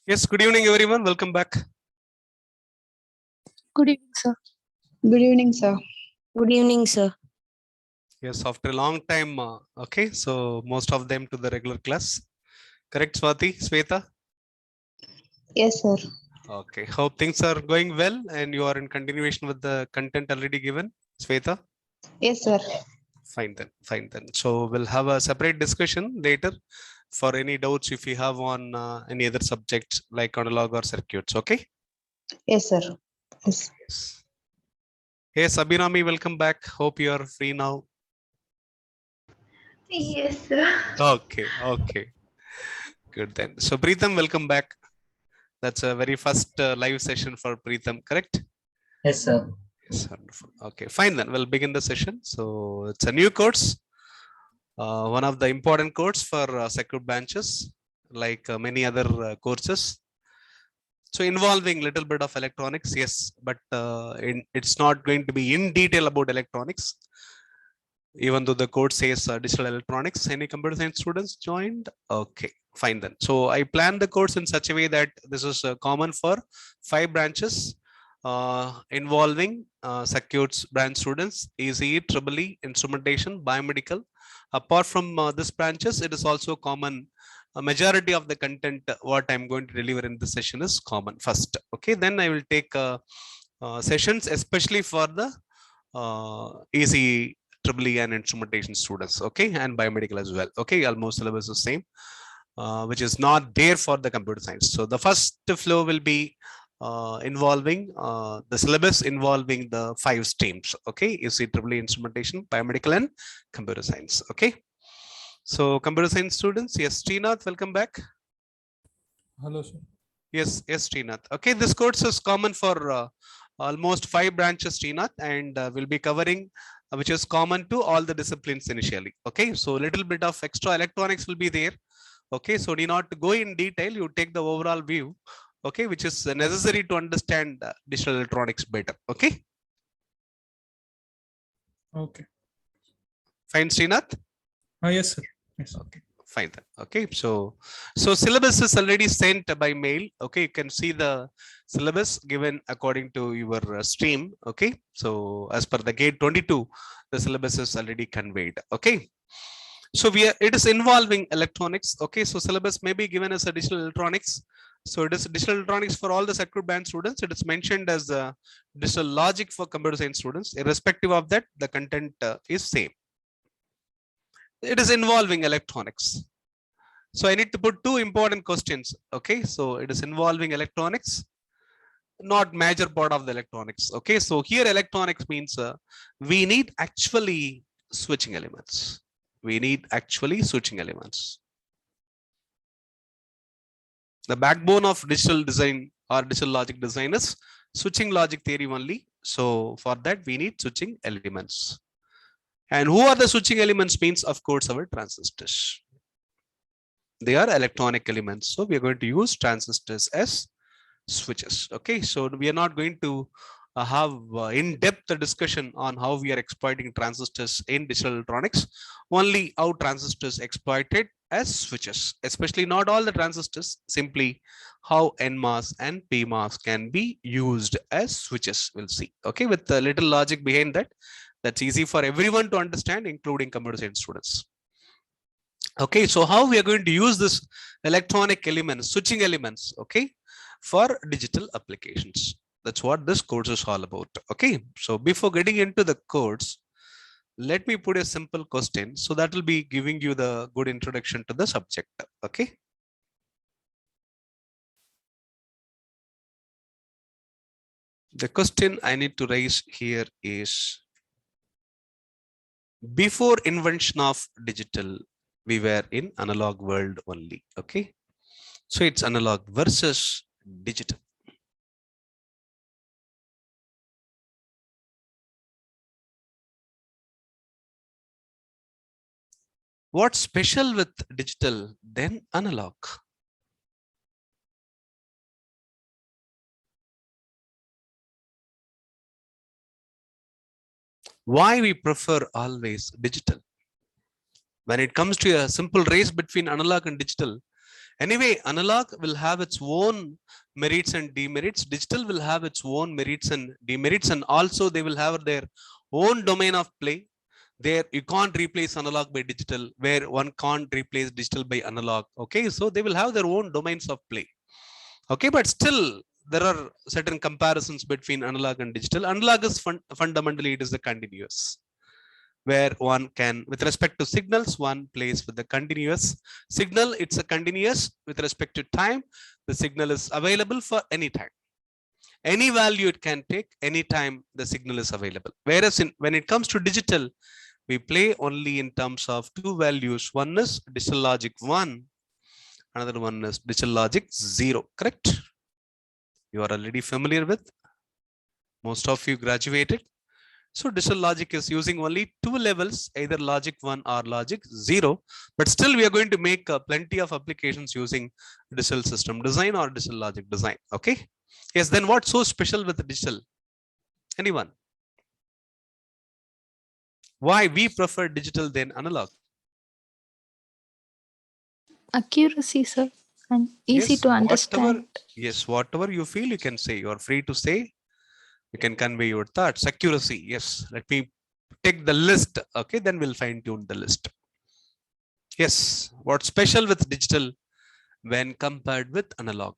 Yes, good evening, everyone. Welcome back. Good evening, sir. Good evening, sir. Good evening, sir. Yes, after a long time. Okay, so most of them to the regular class. Correct, Swati, Sweta? Yes, sir. Okay, hope things are going well and you are in continuation with the content already given. Sweta? Yes, sir. Fine then, fine then. So we'll have a separate discussion later for any doubts if you have on any other subjects like analog or circuits. Okay? Yes, sir. Yes. Yes. Hey, Sabinami, welcome back. Hope you are free now. Yes, sir. Okay, okay. Good then. So Preetham, welcome back. That's a very first live session for Preetham, correct? Yes, sir. Yes, wonderful. Okay, fine then. We'll begin the session. So it's a new course, one of the important courses for circuit branches, like many other courses. So involving little bit of electronics, yes, but it's not going to be in detail about electronics. Even though the course says digital electronics. Any computer science students joined? Okay, fine then. So I planned the course in such a way that this is common for 5 branches involving circuits branch students, Eeci, EEE, instrumentation, biomedical. Apart from this branches, it is also common. A majority of the content what I'm going to deliver in this session is common first. Okay, then I will take sessions especially for the Eeci, EEE and instrumentation students, okay, and biomedical as well. Okay, almost syllabus is same, which is not there for the computer science. So the first flow will be involving the syllabus involving the 5 streams. Okay, Eeci, EEE, instrumentation, biomedical, and computer science. Okay, so computer science students, yes, Srinath, welcome back. Hello, sir. Yes, yes, Srinath. Okay, this course is common for almost 5 branches, Srinath, and we'll be covering which is common to all the disciplines initially. Okay, so a little bit of extra electronics will be there. Okay, so do not go in detail, you take the overall view, okay, which is necessary to understand digital electronics better. Okay, Okay. fine, Srinath. Yes, sir. Yes. Okay, fine then. Okay, so syllabus is already sent by mail. Okay, you can see the syllabus given according to your stream. Okay, so as per the gate 22, the syllabus is already conveyed. Okay, so it is involving electronics. Okay, so syllabus may be given as a digital electronics. So it is digital electronics for all the circuit band students. It is mentioned as digital logic for computer science students. Irrespective of that, the content is same. It is involving electronics. So I need to put 2 important questions. Okay, so it is involving electronics, not major part of the electronics. Okay, so here electronics means we need actually switching elements. We need actually switching elements. The backbone of digital design or digital logic design is switching logic theory only. So for that we need switching elements. And who are the switching elements means, of course, our transistors. They are electronic elements. So we are going to use transistors as switches. Okay, so we are not going to have in-depth discussion on how we are exploiting transistors in digital electronics. Only how transistors exploited as switches, especially not all the transistors, simply how NMOS and PMOS can be used as switches. We'll see. Okay, with a little logic behind that. That's easy for everyone to understand, including computer science students. Okay, so how we are going to use this electronic elements, switching elements, okay, for digital applications. That's what this course is all about. Okay, so before getting into the course, let me put a simple question. So that will be giving you the good introduction to the subject. Okay. The question I need to raise here is, before invention of digital, we were in analog world only. Okay, so it's analog versus digital. What's special with digital than analog? Why we prefer always digital? When it comes to a simple race between analog and digital, Anyway, analog will have its own merits and demerits. Digital will have its own merits and demerits, and also they will have their own domain of play. There you can't replace analog by digital, where one can't replace digital by analog. Okay, so they will have their own domains of play. Okay, but still there are certain comparisons between analog and digital. Analog is fundamentally it is the continuous, where one can, with respect to signals, one plays with the continuous signal. It's a continuous with respect to time. The signal is available for any time, any value it can take, anytime the signal is available. Whereas when it comes to digital, we play only in terms of two values. One is digital logic 1, another one is digital logic 0. Correct? You are already familiar with, most of you graduated. So digital logic is using only two levels, either logic 1 or logic 0. But still we are going to make plenty of applications using digital system design or digital logic design. Okay. Yes, then what's so special with the digital? Anyone? Why we prefer digital than analog? Accuracy, sir, and easy Yes, to understand. whatever you feel, you can say. You are free to say. You can convey your thoughts. Accuracy. Yes. Let me take the list. Okay, then we'll fine tune the list. Yes. What's special with digital when compared with analog?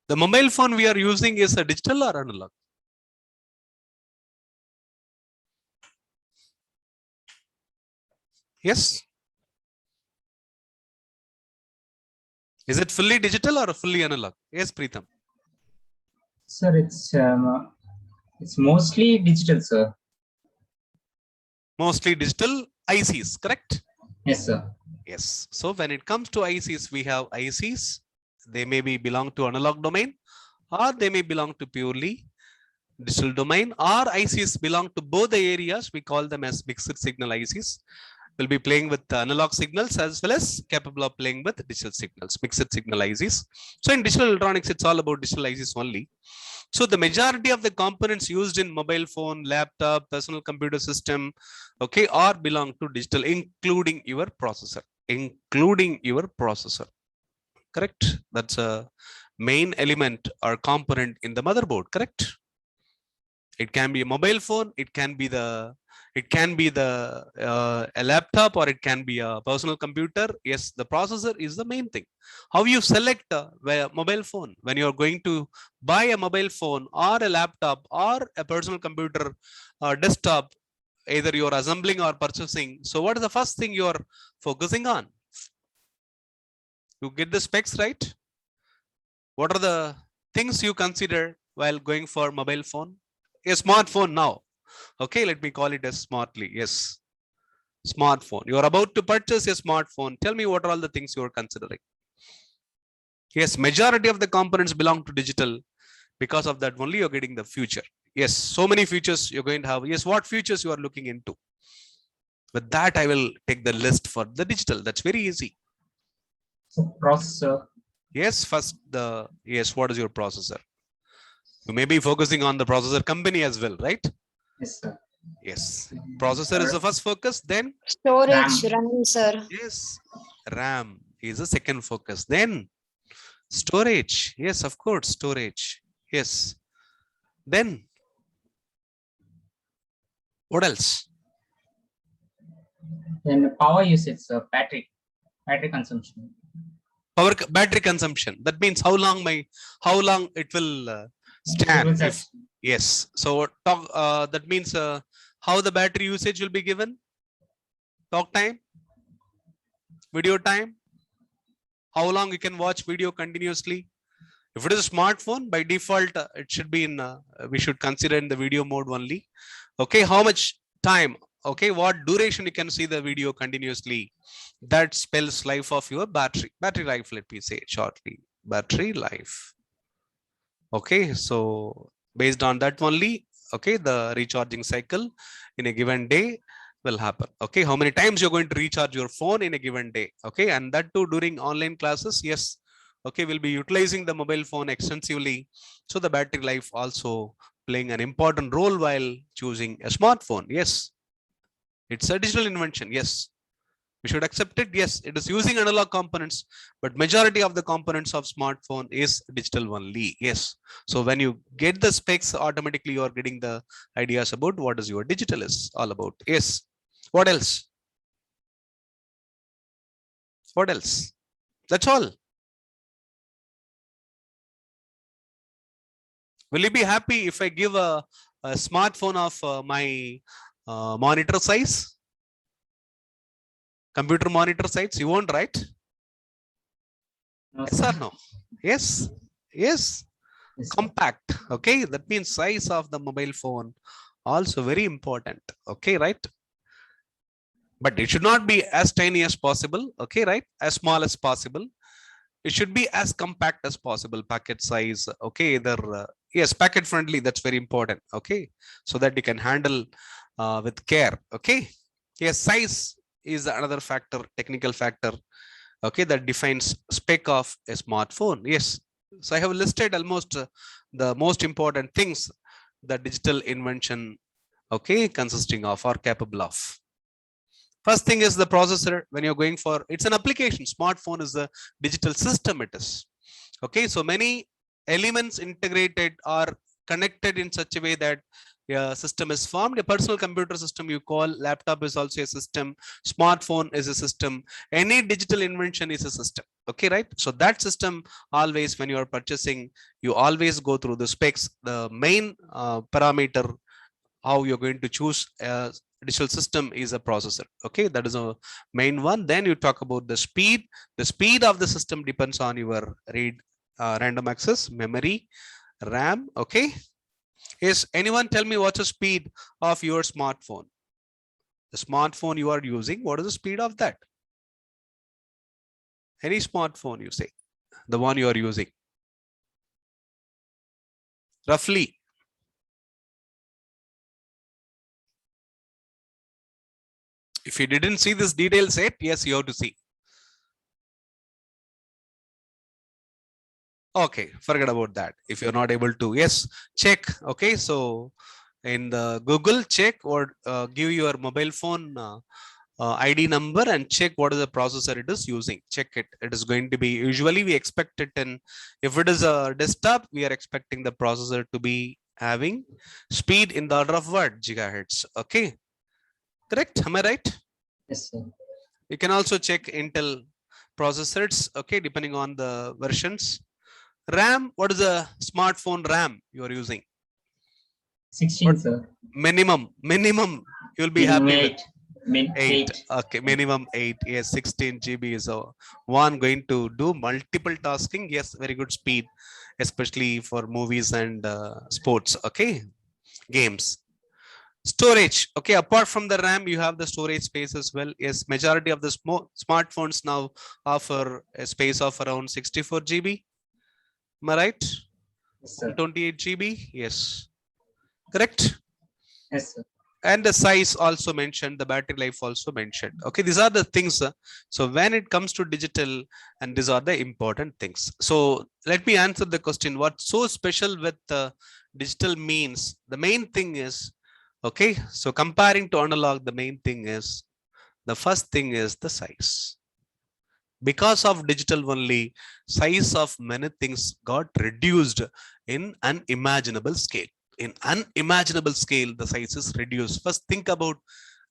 The mobile phone we are using is a digital or analog? Yes. Is it fully digital or fully analog? Yes, Preetham. Sir, it's mostly digital, sir. Mostly digital ICs, correct? Yes, sir. Yes. So when it comes to ICs, we have ICs. They may be belong to analog domain, or they may belong to purely digital domain, or ICs belong to both the areas. We call them as mixed signal ICs. We'll be playing with the analog signals as well as capable of playing with digital signals, mixed signal ICs. So in digital electronics, it's all about digital ICs only. So the majority of the components used in mobile phone, laptop, personal computer system, okay, are belong to digital, including your processor, correct? That's a main element or component in the motherboard, correct? It can be a mobile phone, it can be a laptop, or it can be a personal computer. Yes, the processor is the main thing. How you select a mobile phone when you're going to buy a mobile phone or a laptop or a personal computer desktop, either you're assembling or purchasing. So what is the first thing you're focusing on? You get the specs right. What are the things you consider while going for mobile phone? A smartphone now. Okay, let me call it as smartly. Yes, smartphone. You are about to purchase a smartphone. Tell me what are all the things you are considering. Yes, majority of the components belong to digital. Because of that only you're getting the future. Yes, so many features you're going to have. Yes, what features you are looking into? With that, I will take the list for the digital. That's very easy. So processor. Yes, first yes, what is your processor? You may be focusing on the processor company as well, right? Yes, sir. Yes, processor is the first focus. Then Storage, RAM, sir. yes, RAM is the second focus. Then storage. Yes, of course, storage. Yes. Then what else? Then power usage, sir. Battery consumption. Battery consumption. That means how long it will stand. Yes. So talk. That means how the battery usage will be given. Talk time, video time. How long you can watch video continuously. If it is a smartphone, by default, it should be in. We should consider in the video mode only. Okay. How much time? Okay. What duration you can see the video continuously? That spells life of your battery. Battery life. Let me say it shortly. Battery life. Okay. So based on that only, okay, the recharging cycle in a given day will happen. Okay, how many times you're going to recharge your phone in a given day? Okay, and that too during online classes. Yes, Okay, we'll be utilizing the mobile phone extensively. So the battery life also playing an important role while choosing a smartphone. Yes, it's a digital invention. Yes, we should accept it. Yes, it is using analog components, but majority of the components of smartphone is digital only. Yes, so when you get the specs, automatically you are getting the ideas about what is your digital is all about. Yes, what else? What else? That's all. Will you be happy if I give a smartphone of my monitor size? Computer monitor size? You won't, right? No, Yes sir. or no? Yes. Yes. Yes, sir. Compact. Okay. That means size of the mobile phone also very important. Okay, right? But it should not be as tiny as possible. Okay, right? As small as possible. It should be as compact as possible. Packet size. Okay, either yes, packet friendly. That's very important. Okay, so that you can handle with care. Okay. Yes, size is another factor, technical factor. Okay, that defines spec of a smartphone. Yes, so I have listed almost the most important things that digital invention, okay, consisting of or capable of. First thing is the processor. When you're going for, it's an application. Smartphone is a digital system. It is okay. So many elements integrated or connected in such a way that a system is formed. A personal computer system you call, laptop is also a system, smartphone is a system, any digital invention is a system. Okay, right? So that system, always when you are purchasing, you always go through the specs. The main parameter how you're going to choose a digital system is a processor. Okay, that is a main one. Then you talk about the speed. The speed of the system depends on your read random access memory, RAM. Okay, is anyone tell me what's the speed of your smartphone? The smartphone you are using, what is the speed of that? Any smartphone you say, the one you are using, roughly. If you didn't see this detail set, yes, you have to see. Okay, forget about that. If you're not able to, yes, check. Okay, so in the Google, check or give your mobile phone ID number and check what is the processor it is using. Check it. It is going to be, usually we expect it in, if it is a desktop, we are expecting the processor to be having speed in the order of what? Gigahertz. Okay, correct? Am I right? Yes, sir. You can also check Intel processors. Okay, depending on the versions. RAM, what is the smartphone RAM you are using? 16, What sir. minimum you'll be Minimum happy with? 8. Min 8. 8. Okay, minimum 8. Yes, 16 GB is one going to do multiple tasking. Yes, very good speed, especially for movies and sports. Okay, games. Storage. Okay, apart from the RAM, you have the storage space as well. Yes, majority of the smartphones now offer a space of around 64 GB. Am I right? Yes, sir. 28 GB. Yes, correct. Yes, sir. And the size also mentioned, the battery life also mentioned. Okay, these are the things. So when it comes to digital, and these are the important things. So let me answer the question, what's so special with digital means? The main thing is, okay, so comparing to analog, the main thing is, the first thing is the size. Because of digital only, size of many things got reduced in unimaginable scale. In unimaginable scale, the size is reduced. First, think about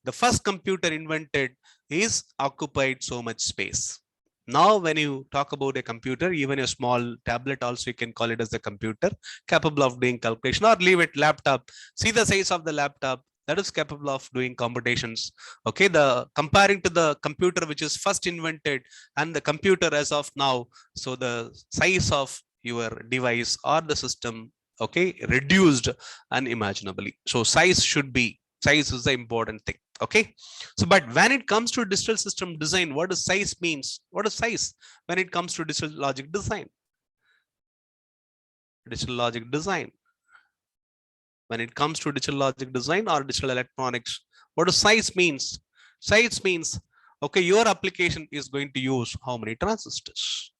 the first computer invented is occupied so much space. Now, when you talk about a computer, even a small tablet also, you can call it as a computer capable of doing calculation, or leave it laptop. See the size of the laptop that is capable of doing computations. Okay, the comparing to the computer which is first invented and the computer as of now, so the size of your device or the system, okay, reduced unimaginably. So size is the important thing. Okay, so but when it comes to digital system design, what does size means? What is size when it comes to digital logic design? Digital logic design. When it comes to digital logic design or digital electronics, what does size means? Size means, okay, your application is going to use how many transistors?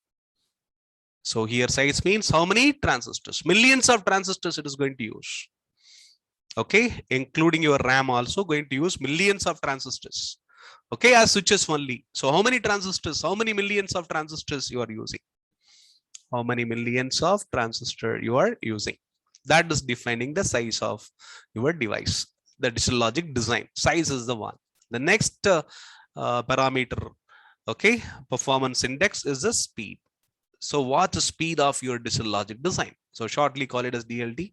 So here size means how many transistors, millions of transistors it is going to use. Okay, including your RAM also going to use millions of transistors. Okay, as switches only. So how many transistors, how many millions of transistors you are using? How many millions of transistor you are using? That is defining the size of your device. The digital logic design size is the one. The next parameter, okay, performance index is the speed. So what's the speed of your digital logic design? So shortly call it as DLD.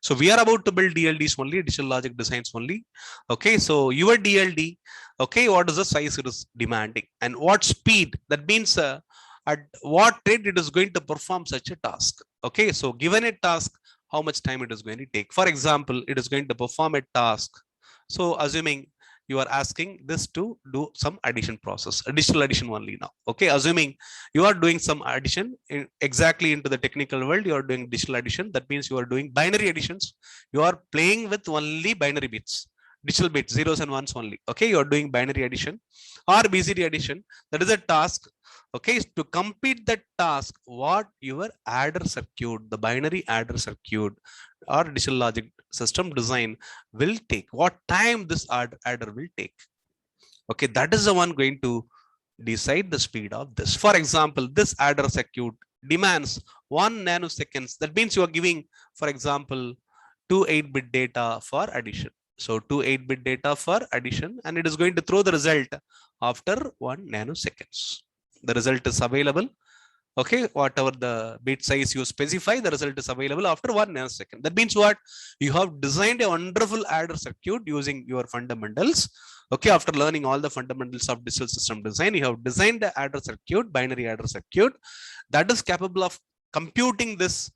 So we are about to build DLDs only, digital logic designs only. Okay, so your DLD, okay, what is the size it is demanding and what speed? That means at what rate it is going to perform such a task. Okay, so given a task, how much time it is going to take? For example, it is going to perform a task. So assuming you are asking this to do some addition process, additional addition only now. Okay, assuming you are doing some addition exactly into the technical world, you are doing digital addition. That means you are doing binary additions. You are playing with only binary bits, digital bits, zeros and ones only. Okay, you are doing binary addition or BCD addition. That is a task. Okay, to complete that task, what your adder circuit, the binary adder circuit or digital logic system design will take, what time this adder will take. Okay, that is the one going to decide the speed of this. For example, this adder circuit demands 1 nanoseconds. That means you are giving, for example, 2 8-bit data for addition. So 2 8-bit data for addition, and it is going to throw the result after 1 nanoseconds. The result is available. Okay, whatever the bit size you specify, the result is available after 1 nanosecond. That means what? You have designed a wonderful adder circuit using your fundamentals. Okay, after learning all the fundamentals of digital system design, you have designed the adder circuit, binary adder circuit, that is capable of computing this,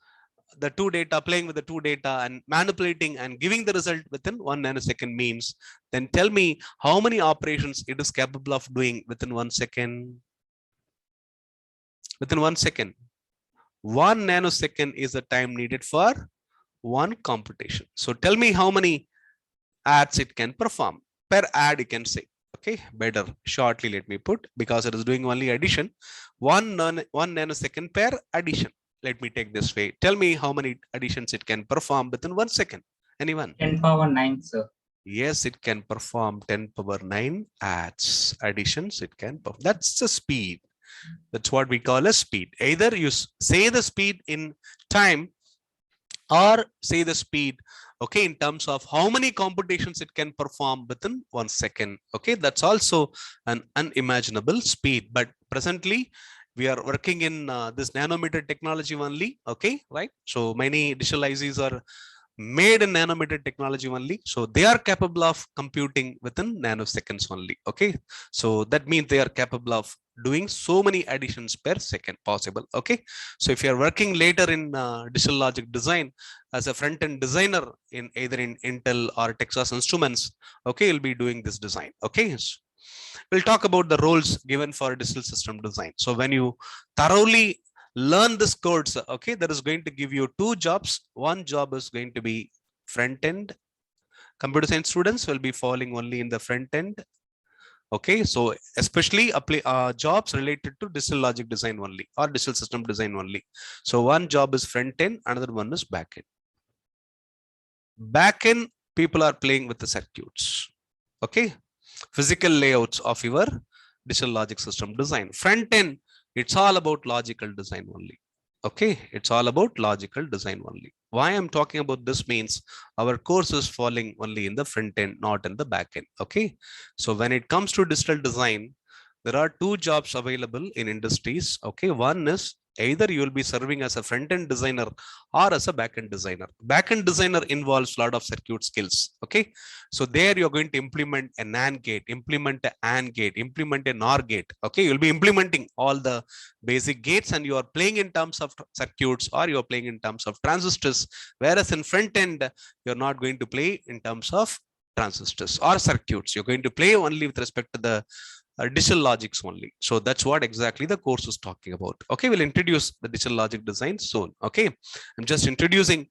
the two data, playing with the two data and manipulating and giving the result within 1 nanosecond means, then tell me how many operations it is capable of doing within 1 second. Within 1 second. 1 nanosecond is the time needed for one computation. So tell me how many ads it can perform. Per ad, you can say. Okay, better shortly let me put, because it is doing only addition. 1 nanosecond per addition. Let me take this way. Tell me how many additions it can perform within 1 second. Anyone? 10 power 9, sir. Yes, it can perform 10 power 9 adds additions. It can perform. That's the speed. That's what we call a speed. Either you say the speed in time or say the speed, okay, in terms of how many computations it can perform within 1 second. Okay, that's also an unimaginable speed. But presently, we are working in this nanometer technology only. Okay, right? So many digital ICs are made in nanometer technology only, so they are capable of computing within nanoseconds only. Okay, so that means they are capable of doing so many additions per second possible. Okay, so if you are working later in digital logic design as a front-end designer in either in Intel or Texas Instruments, okay, you'll be doing this design. Okay, so we'll talk about the roles given for digital system design. So when you thoroughly learn this course, okay, that is going to give you 2 jobs. One job is going to be front end. Computer science students will be falling only in the front end. Okay, so especially apply jobs related to digital logic design only or digital system design only. So one job is front end, another one is back end. Back end, people are playing with the circuits. Okay, physical layouts of your digital logic system design. Front end, it's all about logical design only. Okay, it's all about logical design only. Why I'm talking about this means our course is falling only in the front end, not in the back end. Okay, so when it comes to digital design, there are 2 jobs available in industries. Okay, one is either you will be serving as a front-end designer or as a back-end designer. Back-end designer involves a lot of circuit skills. Okay, so there you're going to implement a NAND gate, implement an AND gate, implement a NOR gate. Okay, you'll be implementing all the basic gates and you are playing in terms of circuits or you're playing in terms of transistors. Whereas in front end, you're not going to play in terms of transistors or circuits. You're going to play only with respect to the digital logics only. So that's what exactly the course is talking about. Okay, we'll introduce the digital logic design soon. Okay, I'm just introducing,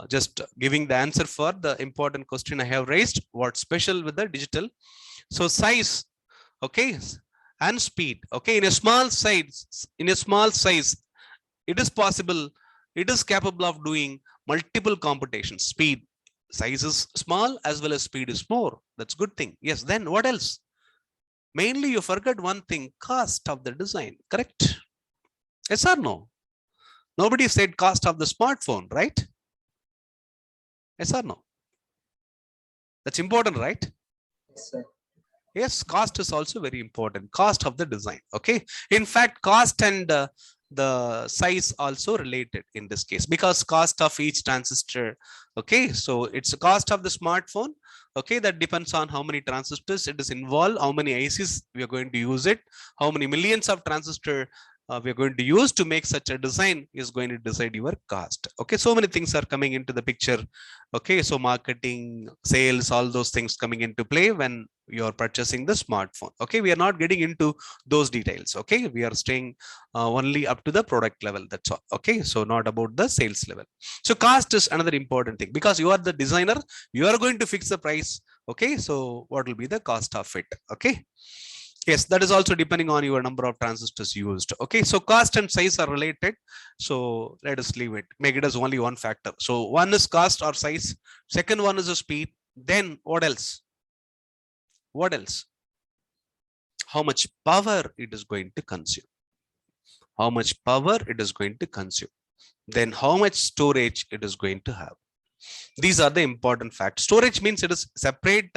just giving the answer for the important question I have raised. What's special with the digital? So size, okay, and speed. Okay, in a small size, It is possible. It is capable of doing multiple computations. Speed, size is small as well as speed is more. That's good thing. Yes. Then what else? Mainly you forget one thing, cost of the design, correct? Yes or no? Nobody said cost of the smartphone, right? Yes or no? That's important, right? Yes, sir. Yes, cost is also very important. Cost of the design. Okay. In fact, cost and the size also related in this case because cost of each transistor. Okay. So it's the cost of the smartphone. Okay. That depends on how many transistors it is involved, how many ICs we are going to use it, how many millions of transistor we are going to use to make such a design is going to decide your cost. Okay. So many things are coming into the picture. Okay. So marketing, sales, all those things coming into play when you're purchasing the smartphone. Okay, we are not getting into those details. Okay, we are staying only up to the product level. That's all. Okay, so not about the sales level. So cost is another important thing because you are the designer, you are going to fix the price. Okay, so what will be the cost of it? Okay. Yes, that is also depending on your number of transistors used. Okay, so cost and size are related. So let us leave it, make it as only one factor. So one is cost or size, second one is the speed. Then what else? What else? How much power it is going to consume. How much power it is going to consume. Then how much storage it is going to have. These are the important facts. Storage means it is separate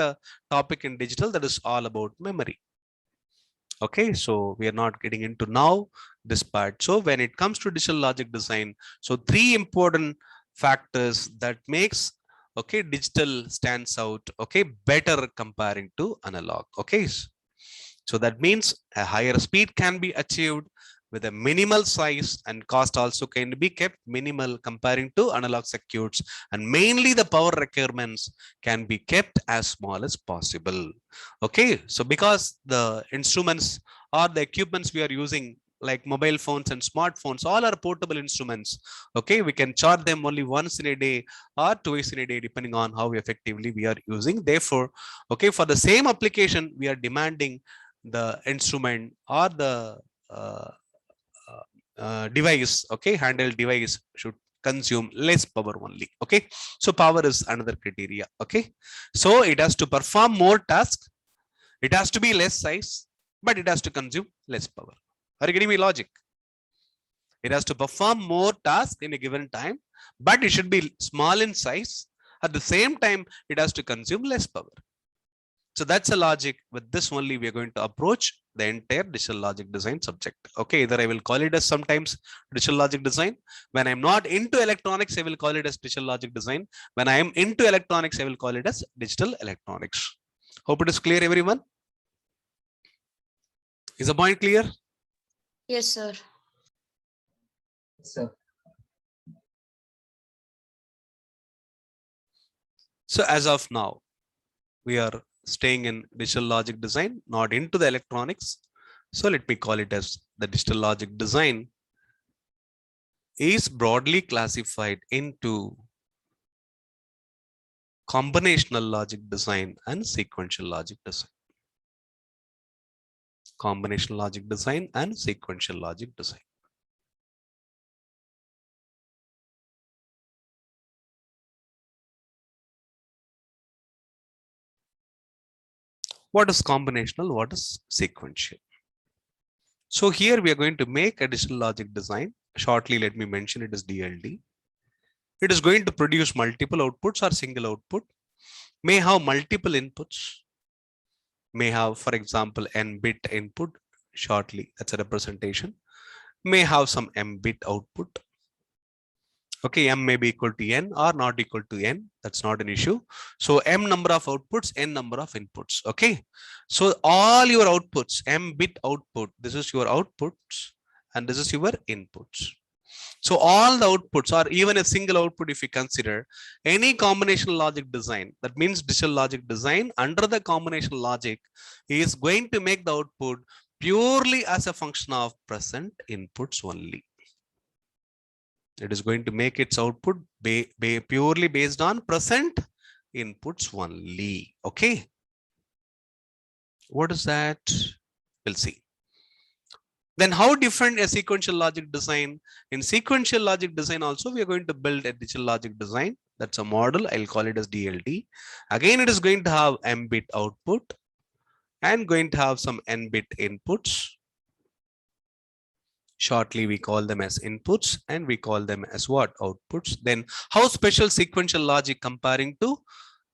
topic in digital that is all about memory. Okay, so we are not getting into now this part. So when it comes to digital logic design, so three important factors that makes okay digital stands out okay better comparing to analog. Okay, so that means a higher speed can be achieved with a minimal size and cost also can be kept minimal comparing to analog circuits, and mainly the power requirements can be kept as small as possible. Okay, so because the instruments or the equipments we are using like mobile phones and smartphones all are portable instruments. Okay, we can charge them only once in a day or twice in a day depending on how effectively we are using. Therefore, okay, for the same application we are demanding the instrument or the uh, device, okay, handheld device should consume less power only. Okay, so power is another criteria. Okay, so it has to perform more tasks, it has to be less size, but it has to consume less power. Are you getting me logic? It has to perform more tasks in a given time, but it should be small in size. At the same time, it has to consume less power. So that's a logic. With this only, we are going to approach the entire digital logic design subject. Okay, either I will call it as sometimes digital logic design. When I'm not into electronics, I will call it as digital logic design. When I am into electronics, I will call it as digital electronics. Hope it is clear, everyone. Is the point clear? Yes, sir. Yes, sir. So as of now, we are staying in digital logic design, not into the electronics. So let me call it as the digital logic design is broadly classified into combinational logic design and sequential logic design. Combinational logic design and sequential logic design. What is combinational? What is sequential? So here we are going to make a digital logic design. Shortly, let me mention it is DLD. It is going to produce multiple outputs or single output, may have multiple inputs, may have, for example, n bit input. Shortly, that's a representation. May have some m bit output. Okay, m may be equal to n or not equal to n. That's not an issue. So m number of outputs, n number of inputs. Okay, so all your outputs, m bit output, this is your outputs and this is your inputs. So all the outputs or even a single output, if you consider any combination logic design, that means digital logic design under the combination logic is going to make the output purely as a function of present inputs only. It is going to make its output purely based on present inputs only. Okay. What is that? We'll see. Then how different a sequential logic design? In sequential logic design also, we are going to build a digital logic design. That's a model. I'll call it as DLD. Again, it is going to have M bit output and going to have some N bit inputs. Shortly, we call them as inputs and we call them as what? Outputs. Then how special sequential logic comparing to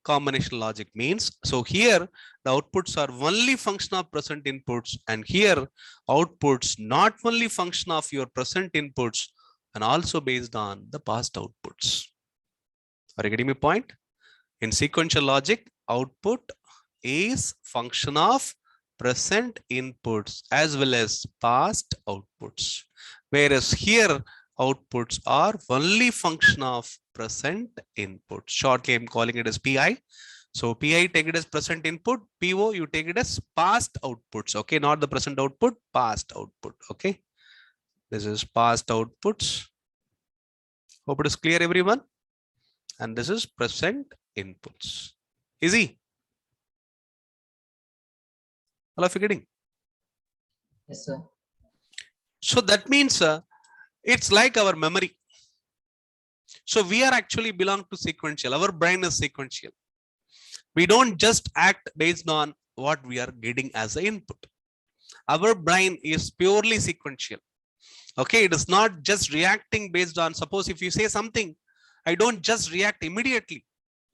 combinational logic means? So here the outputs are only function of present inputs, and here outputs not only function of your present inputs and also based on the past outputs. Are you getting my point? In sequential logic, output is function of present inputs as well as past outputs, whereas here outputs are only function of present input. Shortly, I'm calling it as PI. So PI, take it as present input. PO, you take it as past outputs. Okay, not the present output, past output. Okay, this is past outputs. Hope it is clear, everyone. And this is present inputs. Easy. All of you getting? Yes, sir. So that means it's like our memory. So we are actually belong to sequential. Our brain is sequential. We don't just act based on what we are getting as an input. Our brain is purely sequential. Okay, it is not just reacting based on, suppose if you say something, I don't just react immediately.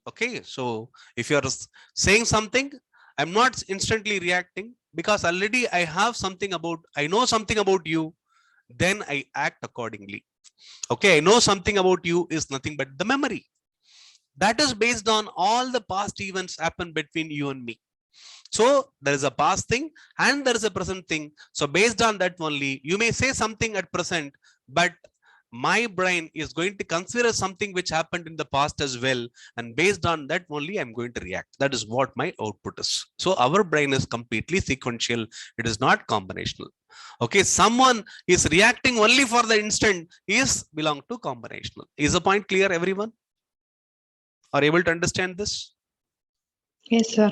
Okay, so if you are saying something, I'm not instantly reacting because already I have something about, I know something about you, then I act accordingly. Okay, I know something about you is nothing but the memory. That is based on all the past events happen between you and me. So there is a past thing and there is a present thing. So based on that only, you may say something at present, but my brain is going to consider something which happened in the past as well. And based on that only, I'm going to react. That is what my output is. So our brain is completely sequential. It is not combinational. Okay, someone is reacting only for the instant is belong to combinational. Is the point clear, everyone? Are able to understand this? Yes, sir.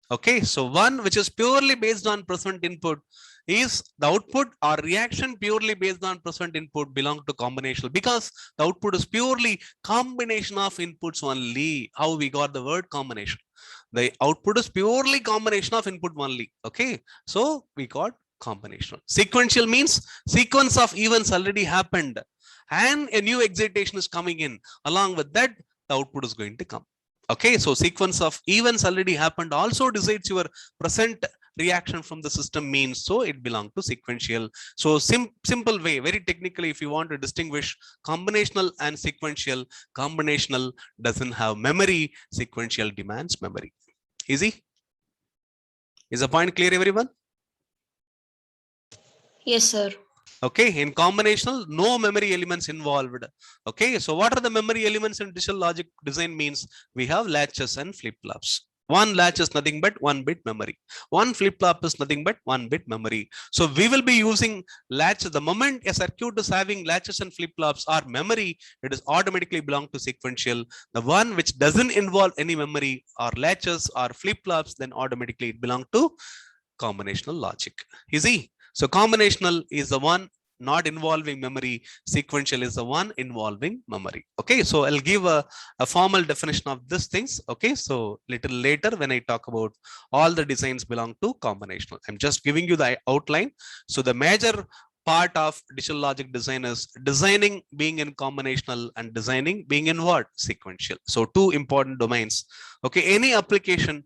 Okay, so one which is purely based on present input is the output or reaction purely based on present input belong to combinational because the output is purely combination of inputs only. How we got the word combination? The output is purely combination of input only. Okay, so we got combinational. Sequential means sequence of events already happened and a new excitation is coming in. Along with that, the output is going to come. Okay, so sequence of events already happened also decides your present reaction from the system means, so it belongs to sequential. So simple way, very technically, if you want to distinguish combinational and sequential, combinational doesn't have memory, sequential demands memory. Easy? Is the point clear, everyone? Yes, sir. Okay, in combinational, no memory elements involved. Okay, so what are the memory elements in digital logic design means? We have latches and flip-flops. One latch is nothing but 1 bit memory. One flip-flop is nothing but 1 bit memory. So we will be using latches. The moment a circuit is having latches and flip-flops or memory, it is automatically belong to sequential. The one which doesn't involve any memory or latches or flip-flops, then automatically it belong to combinational logic. Easy? So combinational is the one not involving memory, sequential is the one involving memory. Okay, so I'll give a formal definition of these things. Okay, so little later when I talk about all the designs belong to combinational. I'm just giving you the outline. So the major part of digital logic design is designing being in combinational and designing being in what? Sequential. So two important domains. Okay, any application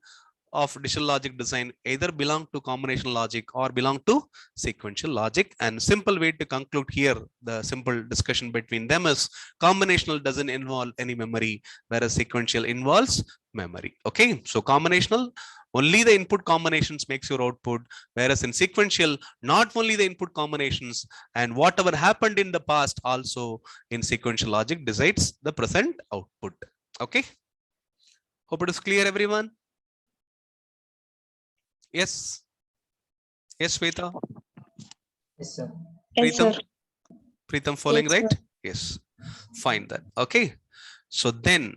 of digital logic design either belong to combinational logic or belong to sequential logic. And simple way to conclude here, the simple discussion between them is combinational doesn't involve any memory, whereas sequential involves memory. Okay, so combinational, only the input combinations makes your output, whereas in sequential, not only the input combinations and whatever happened in the past also in sequential logic decides the present output. Okay, hope it is clear, everyone. Yes. Yes, Sweta. Yes, sir. Yes, Preetham. sir. Preetham following, Yes, sir. right? Yes. Fine then. Okay. So then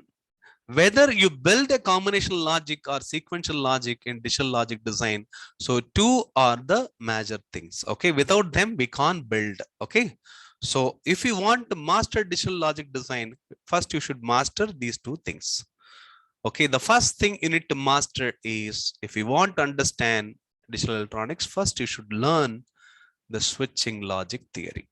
whether you build a combinational logic or sequential logic in digital logic design. So two are the major things. Okay, without them we can't build. Okay, so if you want to master digital logic design, first you should master these two things. Okay, the first thing you need to master is, if you want to understand digital electronics, first you should learn the switching logic theory.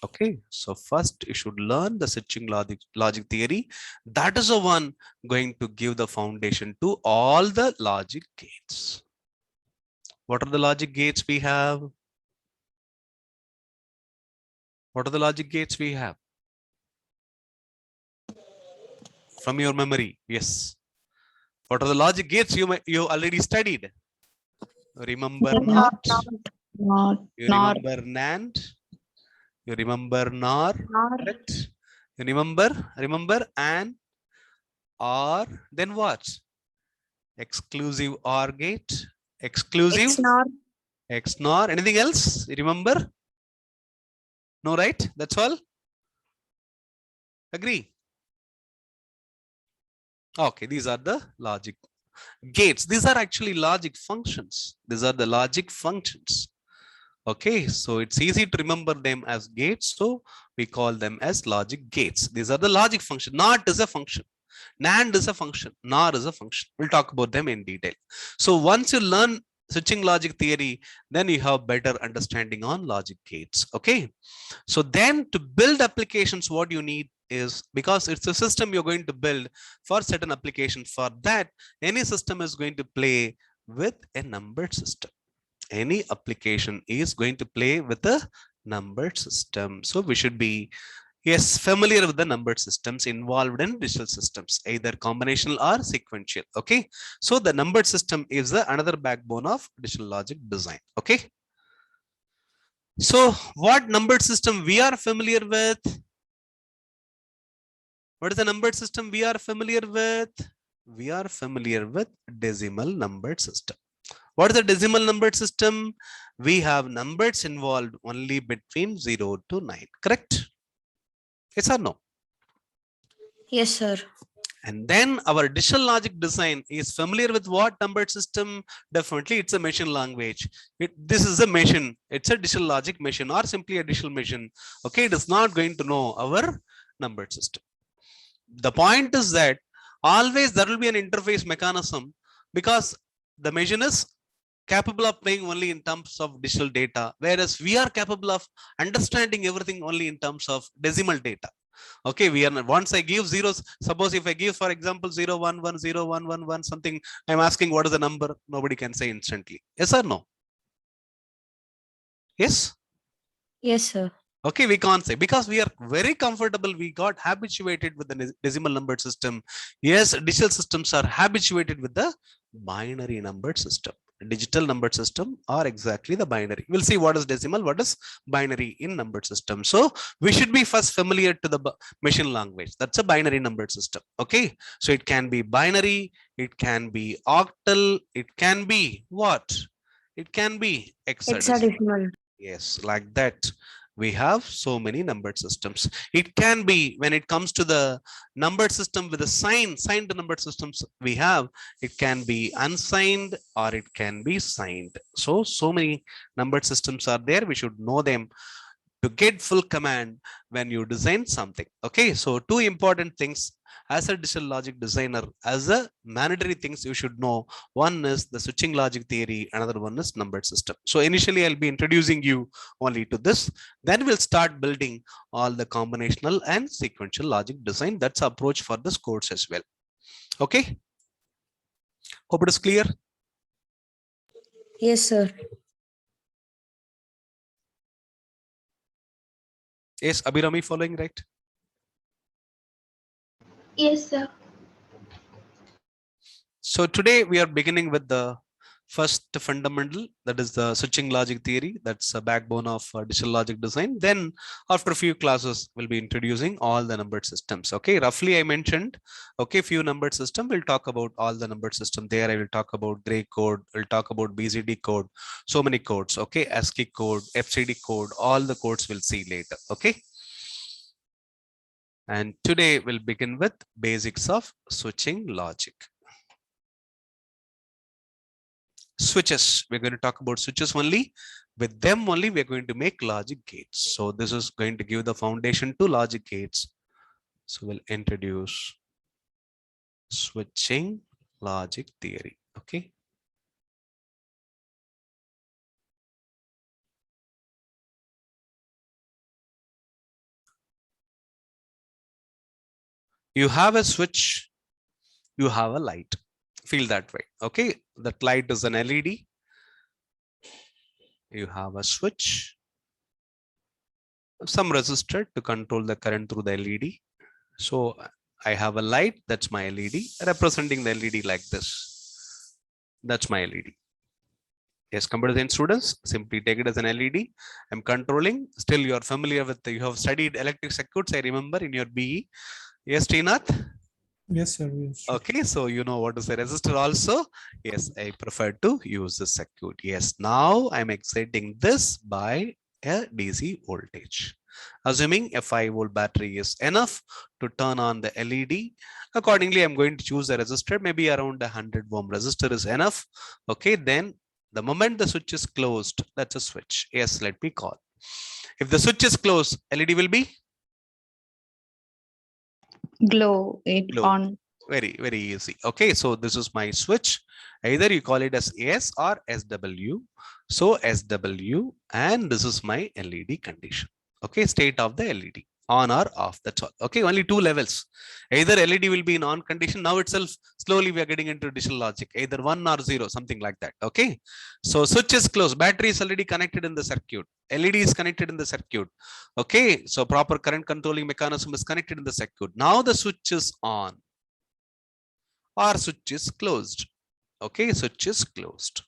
Okay, so first you should learn the switching logic theory. That is the one going to give the foundation to all the logic gates. What are the logic gates we have? What are the logic gates we have? From your memory, yes. What are the logic gates you already studied? Remember not? You Nor. remember NAND? You remember NOR? Nor. Correct. You remember and OR. Then what? Exclusive OR gate. Exclusive XNOR. XNOR. Anything else? You remember? No, right? That's all. Agree. Okay, these are the logic gates. These are actually logic functions. These are the logic functions. Okay, so it's easy to remember them as gates, so we call them as logic gates. These are the logic function. NOT is a function, NAND is a function, NOR is a function. We'll talk about them in detail. So once you learn switching logic theory, then you have better understanding on logic gates. Okay, so then to build applications, what you need is, because it's a system you're going to build for certain applications, for that any system is going to play with a numbered system. Any application is going to play with a numbered system. So we should be, yes, familiar with the numbered systems involved in digital systems, either combinational or sequential. Okay, so the numbered system is another backbone of digital logic design. Okay, so what numbered system we are familiar with? What is the numbered system we are familiar with? We are familiar with decimal numbered system. What is the decimal numbered system? We have numbers involved only between 0 to 9, correct? Yes or no? Yes, sir. And then our digital logic design is familiar with what numbered system? Definitely it's a machine language. This is a machine. It's a digital logic machine or simply a digital machine. Okay, it is not going to know our numbered system. The point is that always there will be an interface mechanism, because the machine is capable of playing only in terms of digital data, whereas we are capable of understanding everything only in terms of decimal data. Okay, we are not, once I give zeros, suppose if I give, for example, 0 1 1 0 1 1 1 something, I'm asking what is the number, nobody can say instantly. Yes or no? Yes. Yes, sir. Okay, we can't say, because we are very comfortable. We got habituated with the decimal numbered system. Yes, digital systems are habituated with the binary numbered system. Digital numbered system are exactly the binary. We'll see what is decimal, what is binary in numbered system. So we should be first familiar to the machine language. That's a binary numbered system. Okay, so it can be binary, it can be octal, it can be what? It can be hexadecimal. Hexadecimal. Yes, like that. We have so many numbered systems. It can be, when it comes to the numbered system with a signed numbered systems we have, it can be unsigned or it can be signed. So many numbered systems are there. We should know them to get full command when you design something. Okay, so two important things as a digital logic designer, as a mandatory things you should know. One is the switching logic theory, another one is numbered system. So initially I'll be introducing you only to this, then we'll start building all the combinational and sequential logic design. That's the approach for this course as well. Okay, hope it is clear. Yes, sir. Yes, Abhirami, following, right? Yes, sir. So today we are beginning with the first fundamental, that is the switching logic theory. That's a backbone of digital logic design. Then after a few classes, we'll be introducing all the numbered systems. Okay, roughly I mentioned, okay, few numbered system. We'll talk about all the numbered system there. I will talk about gray code. We'll talk about BCD code, so many codes. Okay, ASCII code, FCD code, all the codes we'll see later. Okay. And today we'll begin with basics of switching logic. Switches, we're going to talk about switches only. With them only, we're going to make logic gates. So this is going to give the foundation to logic gates. So we'll introduce switching logic theory. Okay. You have a switch, you have a light. Feel that way. Okay. That light is an LED. You have a switch, some resistor to control the current through the LED. So I have a light, that's my LED, representing the LED like this. That's my LED. Yes, computer science students, simply take it as an LED. I'm controlling. Still, you are familiar with, you have studied electric circuits, I remember, in your BE. Yes, Trinath? Yes, sir. Yes, sir. Okay, so you know what is a resistor also. Yes, I prefer to use the circuit. Yes, now I'm exciting this by a DC voltage. Assuming a 5-volt battery is enough to turn on the LED, accordingly, I'm going to choose a resistor, maybe around 100 ohm resistor is enough. Okay, then the moment the switch is closed, that's a switch. Yes, let me call. If the switch is closed, LED will be Glow it glow. on. Very, very easy. Okay, so this is my switch. Either you call it as S or SW. So SW, and this is my LED condition. Okay, state of the LED, on or off. That's all. Okay, only two levels. Either LED will be in on condition. Now itself, slowly we are getting into digital logic. Either 1 or 0, something like that. Okay, so switch is closed. Battery is already connected in the circuit. LED is connected in the circuit. Okay, so proper current controlling mechanism is connected in the circuit. Now the switch is on or switch is closed. Okay, switch is closed.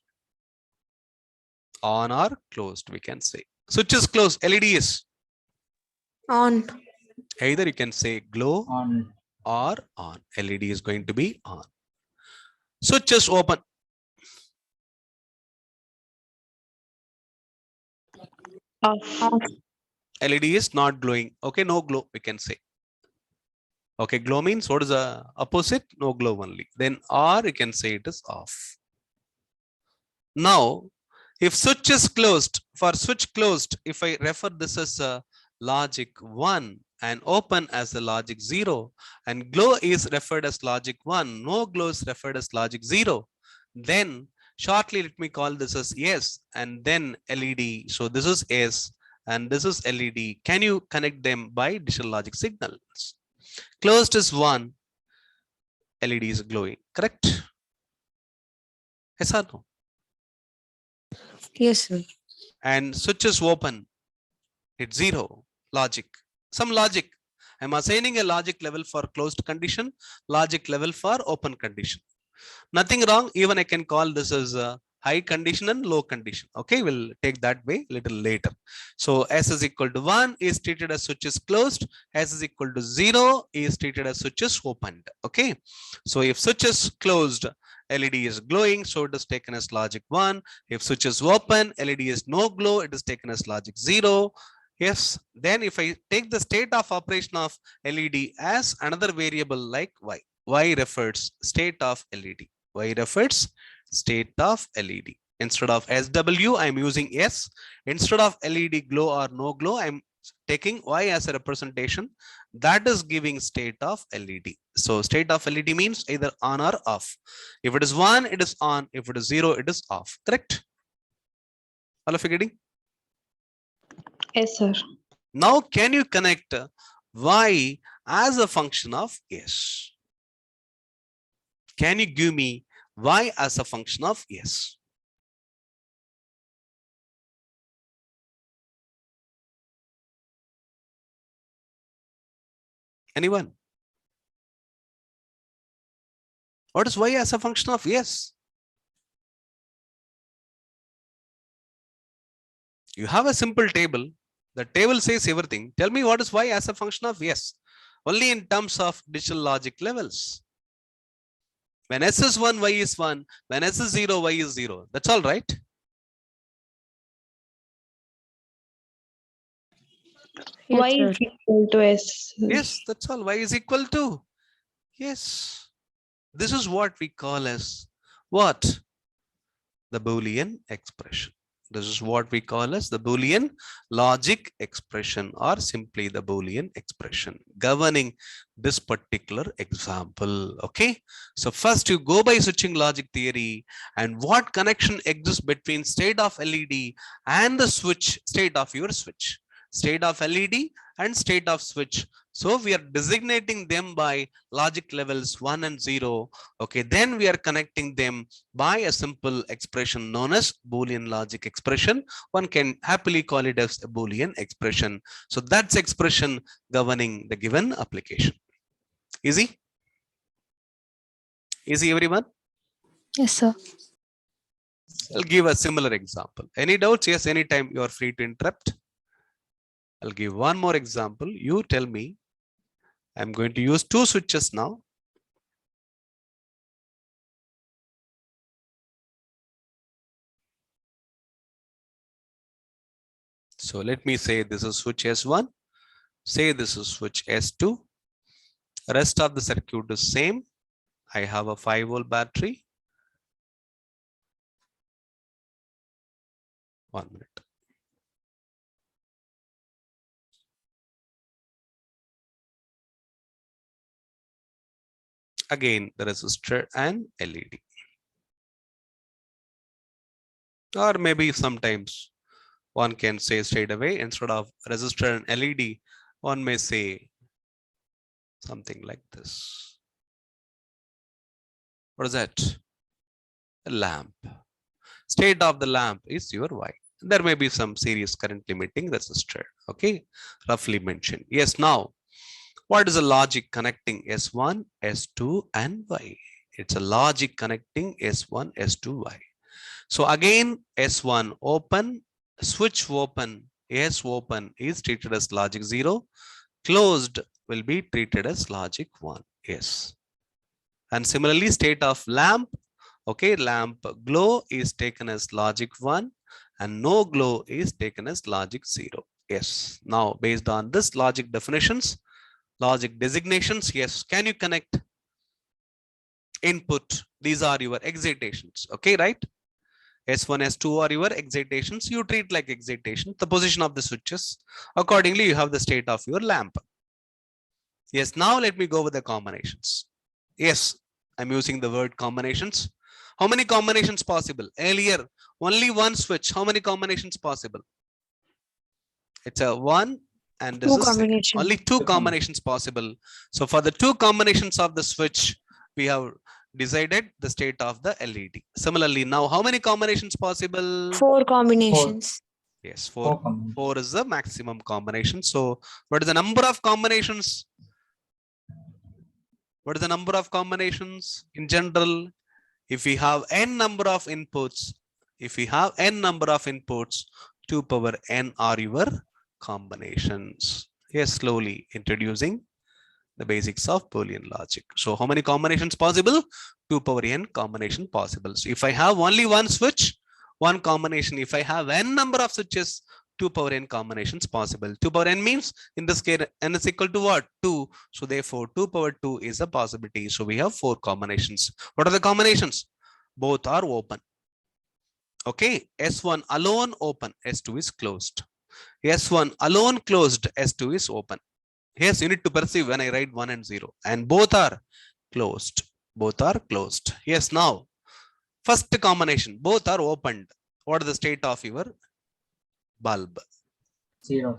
On or closed, we can say. Switch is closed, LED is On. either you can say glow On. or on. LED is going to be on. Switch is open. Off. LED is not glowing. Okay, no glow, we can say. Okay, glow means what is the opposite? No glow only. Then or you can say it is off. Now, if switch is closed, for switch closed, if I refer this as a logic 1 and open as a logic 0, and glow is referred as logic 1, no glow is referred as logic 0, then shortly let me call this as S and then LED. So this is S and this is LED. Can you connect them by digital logic signals? Closed is 1, LED is glowing, correct? Yes or no? Yes, sir. And switch is open, it's 0, logic. Some logic. I'm assigning a logic level for closed condition, logic level for open condition. Nothing wrong. Even I can call this as a high condition and low condition. Okay, we'll take that way little later. So S is equal to 1 is treated as switch is closed. S is equal to 0 is treated as switch is opened. Okay, so if switch is closed, LED is glowing, so it is taken as logic 1. If switch is open, LED is no glow, it is taken as logic 0. Yes, then if I take the state of operation of LED as another variable like Y, Y refers state of LED. Y refers state of LED. Instead of SW, I'm using S. Instead of LED glow or no glow, I'm taking Y as a representation. That is giving state of LED. So state of LED means either on or off. If it is 1, it is on. If it is 0, it is off. Correct? All of you getting? Yes, sir. Now, can you connect Y as a function of S? Can you give me Y as a function of S? Anyone? What is Y as a function of S? You have a simple table. The table says everything. Tell me what is Y as a function of S? Only in terms of digital logic levels. When S is 1, Y is 1. When S is 0, Y is 0. That's all, right? Yes, Y sir. is equal to S. Yes, that's all. Y is equal to. Yes. This is what we call as what? The Boolean expression. This is what we call as the Boolean logic expression, or simply the Boolean expression governing this particular example. Okay. So first you go by switching logic theory and what connection exists between state of LED and the switch state of your switch. State of LED and state of switch. So we are designating them by logic levels 1 and 0. Okay, then we are connecting them by a simple expression known as Boolean logic expression. One can happily call it as a Boolean expression. So that's expression governing the given application. Easy? Easy, everyone? Yes, sir. I'll give a similar example. Any doubts? Yes, anytime you are free to interrupt. I'll give one more example. You tell me. I'm going to use two switches now. So let me say this is switch S1. Say this is switch S2. Rest of the circuit is same. I have a 5-volt battery. 1 minute. Again, the resistor and LED. Or maybe sometimes one can say straight away, instead of resistor and LED, one may say something like this. What is that? A lamp. State of the lamp is your Y. There may be some series current limiting resistor. Okay, roughly mentioned. Yes, now what is the logic connecting S1, S2, and Y? It's a logic connecting S1, S2, Y. So again, S1 open, switch open, S open is treated as logic 0, closed will be treated as logic 1. Yes. And similarly, state of lamp, okay, lamp glow is taken as logic 1 and no glow is taken as logic 0. Yes. Now, based on this logic definitions, logic designations, yes, can you connect input? These are your excitations, okay, right? S1, S2 are your excitations. You treat like excitation the position of the switches. Accordingly, you have the state of your lamp. Yes, now let me go with the combinations. Yes, I'm using the word combinations. How many combinations possible? Earlier, only one switch. How many combinations possible? It's a 1 and this Two is combination. only two combinations possible. So for the two combinations of the switch, we have decided the state of the LED. Similarly, now how many combinations possible? 4 combinations. Yes, Four 4 is the maximum combination. So what is the number of combinations? What is the number of combinations in general? If we have n number of inputs, 2 power n are your combinations. Yes, slowly introducing the basics of Boolean logic. So how many combinations possible? 2 power n combination possible. So if I have only one switch, one combination. If I have n number of switches, 2 power n combinations possible. 2 power n means in this case n is equal to what? 2. So therefore 2 power 2 is a possibility. So we have 4 combinations. What are the combinations? Both are open. Okay, S1 alone open, S2 is closed. S1 alone closed, S2 is open. Yes, you need to perceive when I write 1 and 0, and both are closed. Both are closed. Yes, now first combination, both are opened. What is the state of your bulb? 0.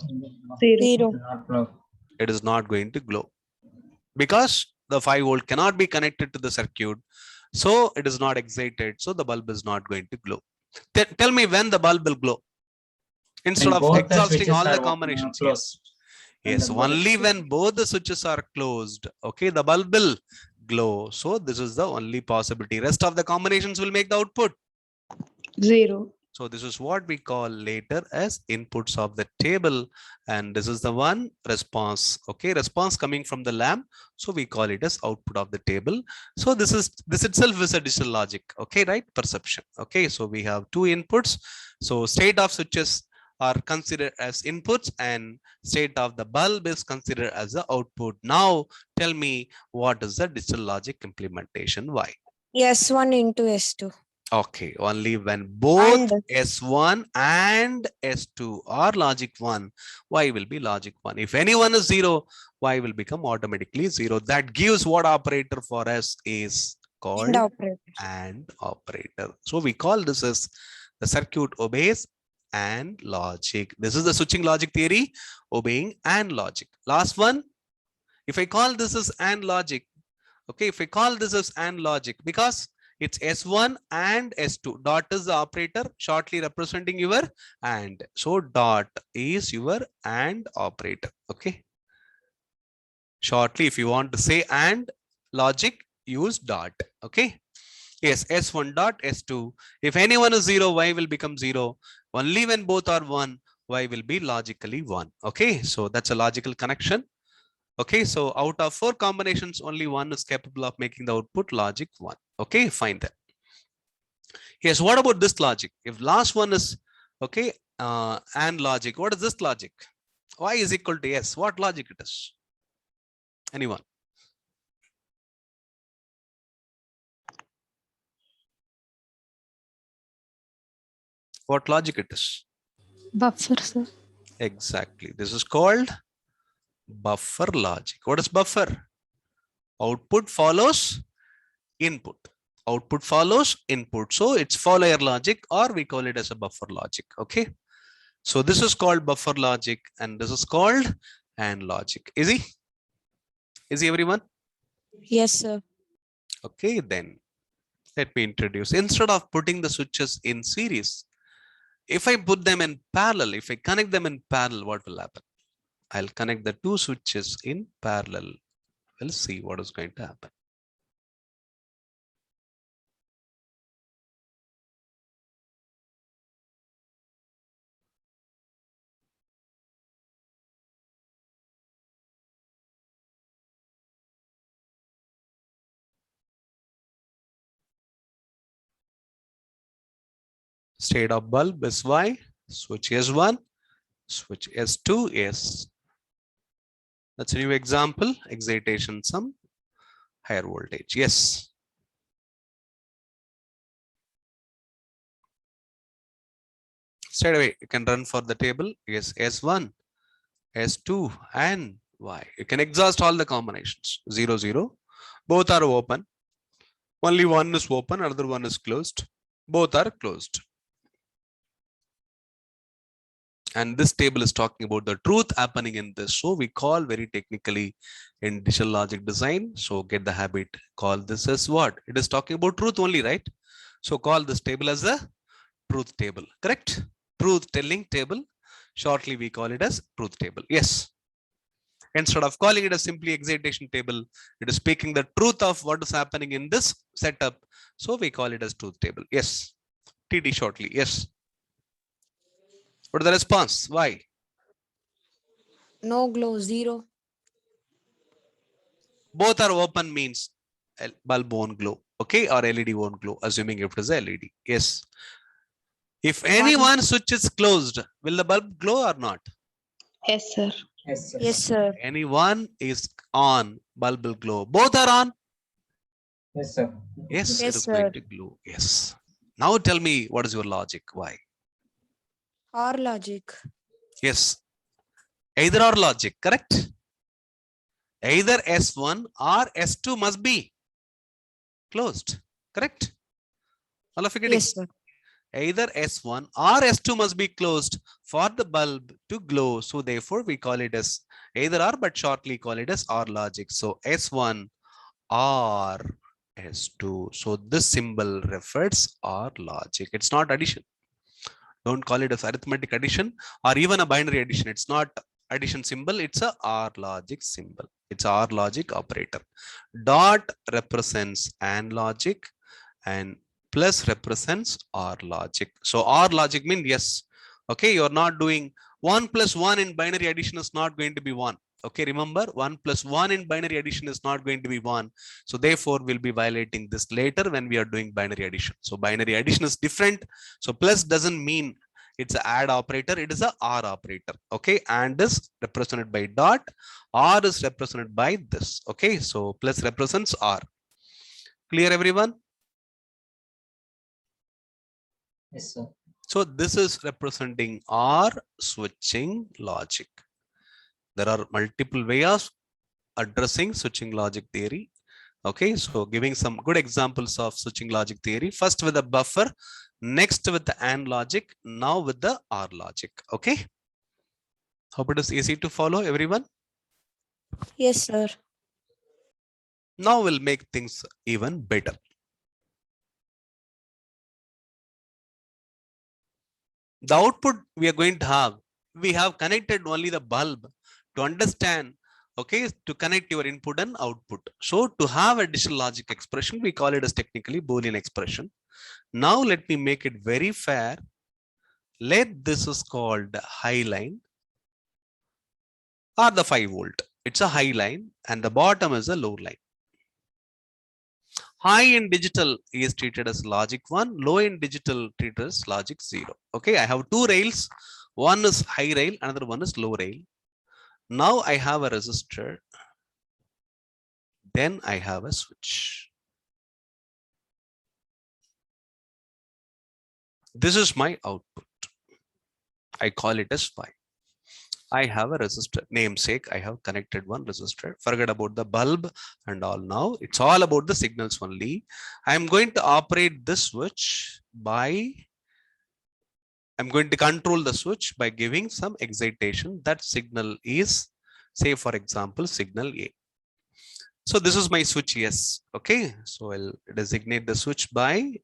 0. Not glow. It is not going to glow because the 5 volt cannot be connected to the circuit. So it is not excited. So the bulb is not going to glow. Tell me when the bulb will glow. Instead of both the exhausting switches all the are combinations. closed. Yes. Yes, only when both the switches are closed, okay, the bulb will glow. So this is the only possibility. Rest of the combinations will make the output 0. So this is what we call later as inputs of the table. And this is the one response. Okay, response coming from the lamp. So we call it as output of the table. So this itself is a digital logic. Okay, right? Perception. Okay, so we have two inputs. So state of switches are considered as inputs and state of the bulb is considered as the output. Now tell me, what is the digital logic implementation? Why? S1 into S2. Okay, only when both And S1 and S2 are logic 1, Y will be logic 1. If any one is 0, Y will become automatically 0. That gives what operator for us is called and operator. AND operator. So we call this as the circuit obeys AND logic. This is the switching logic theory, obeying AND logic. Last one, if I call this as AND logic, okay, if I call this as AND logic, because it's S1 and S2. Dot is the operator shortly representing your AND. So dot is your AND operator. Okay. Shortly, if you want to say AND logic, use dot. Okay. Yes, S1 dot S2. If anyone is 0, Y will become 0. Only when both are 1, Y will be logically 1. Okay. So that's a logical connection. Okay, so out of 4 combinations, only one is capable of making the output logic 1. Okay, fine then. Yes, what about this logic? If last one is, okay, AND logic, what is this logic? Y is equal to S. What logic it is? Anyone? What logic it is? Buffer, sir. Exactly. This is called buffer logic. What is buffer? Output follows input. Output follows input. So it's follower logic, or we call it as a buffer logic. Okay. So this is called buffer logic and this is called AND logic. Easy? Easy, everyone? Yes, sir. Okay, then let me introduce. Instead of putting the switches in series, if I put them in parallel, if I connect them in parallel, what will happen? I'll connect the 2 switches in parallel. We'll see what is going to happen. State of bulb is Y, switch S1, switch S2 is. That's a new example, excitation, some higher voltage. Yes. Straight away, you can run for the table. Yes, S1, S2, and Y. You can exhaust all the combinations. 0, 0. Both are open. Only one is open, another one is closed. Both are closed. And this table is talking about the truth happening in this. So we call very technically in digital logic design. So get the habit, call this as what? It is talking about truth only, right? So call this table as a truth table, correct? Truth telling table. Shortly we call it as truth table. Yes. Instead of calling it a simply excitation table, it is speaking the truth of what is happening in this setup. So we call it as truth table. Yes. TT shortly. Yes. What is the response? Why? No glow, 0. Both are open means bulb won't glow. Okay. Or LED won't glow, assuming if it is LED. Yes. If any one switch is closed, will the bulb glow or not? Yes, sir. Yes, sir. Yes, sir. Any one is on, bulb will glow. Both are on. Yes, sir. Yes, Yes, it is sir. going to glow. Yes. Now tell me, what is your logic? Why? Or logic. Yes. Either or logic, correct? Either S1 or S2 must be closed, correct? All of you getting? Yes, sir. Either S1 or S2 must be closed for the bulb to glow. So therefore we call it as either or, but shortly call it as OR logic. So S1 or S2. So this symbol refers OR logic. It's not addition. Don't call it as arithmetic addition or even a binary addition. It's not addition symbol. It's a OR logic symbol. It's OR logic operator. Dot represents AND logic and plus represents OR logic. So OR logic means yes. Okay, you're not doing 1 plus 1 in binary addition is not going to be 1. Okay, remember 1 plus 1 in binary addition is not going to be 1. So therefore we'll be violating this later when we are doing binary addition. So binary addition is different. So plus doesn't mean It's an add operator. It is a OR operator. Okay. And is represented by dot. OR is represented by this. Okay. So plus represents OR. Clear, everyone? Yes, sir. So this is representing OR switching logic. There are multiple ways of addressing switching logic theory. Okay, so giving some good examples of switching logic theory. First with the buffer, next with the AND logic, now with the OR logic. Okay. Hope it is easy to follow, everyone. Yes, sir. Now we'll make things even better. The output we are going to have, we have connected only the bulb to understand, okay, to connect your input and output. So to have a digital logic expression, we call it as technically Boolean expression. Now let me make it very fair. Let this is called high line or the 5 volt. It's a high line and the bottom is a low line. High in digital is treated as logic 1, low in digital treated as logic 0. Okay, I have two rails. One is high rail, another one is low rail. Now I have a resistor. Then I have a switch. This is my output. I call it as 5. I have a resistor. Namesake, I have connected one resistor. Forget about the bulb and all now. It's all about the signals only. I'm going to operate this switch by, I'm going to control the switch by giving some excitation. That signal is, say for example, signal A. So this is my switch S. Okay, so I'll designate the switch by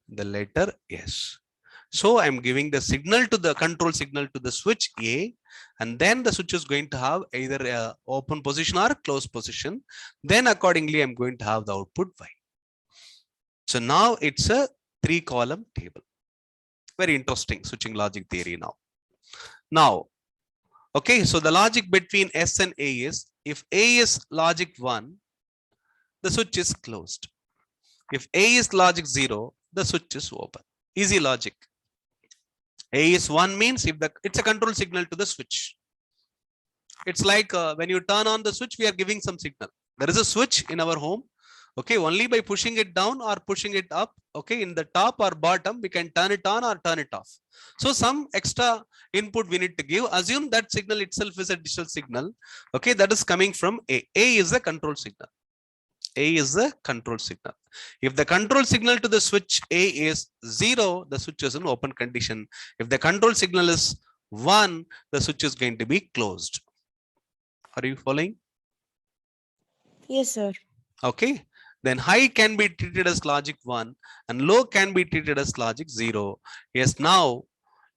the letter S. So I'm giving the signal to the control signal to the switch A, and then the switch is going to have either a open position or a closed position. Then accordingly, I'm going to have the output Y. So now it's a 3-column table. Very interesting switching logic theory now. Now, okay, so the logic between S and A is, if A is logic 1, the switch is closed. If A is logic 0, the switch is open. Easy logic. A is 1 means if it's a control signal to the switch. It's like when you turn on the switch, we are giving some signal. There is a switch in our home. Okay, only by pushing it down or pushing it up, okay, in the top or bottom, we can turn it on or turn it off. So some extra input we need to give. Assume that signal itself is a digital signal. Okay, that is coming from A. A is a control signal. A is the control signal. If the control signal to the switch A is 0, the switch is in open condition. If the control signal is 1, the switch is going to be closed. Are you following? Yes, sir. Okay. Then high can be treated as logic 1 and low can be treated as logic 0. Yes, now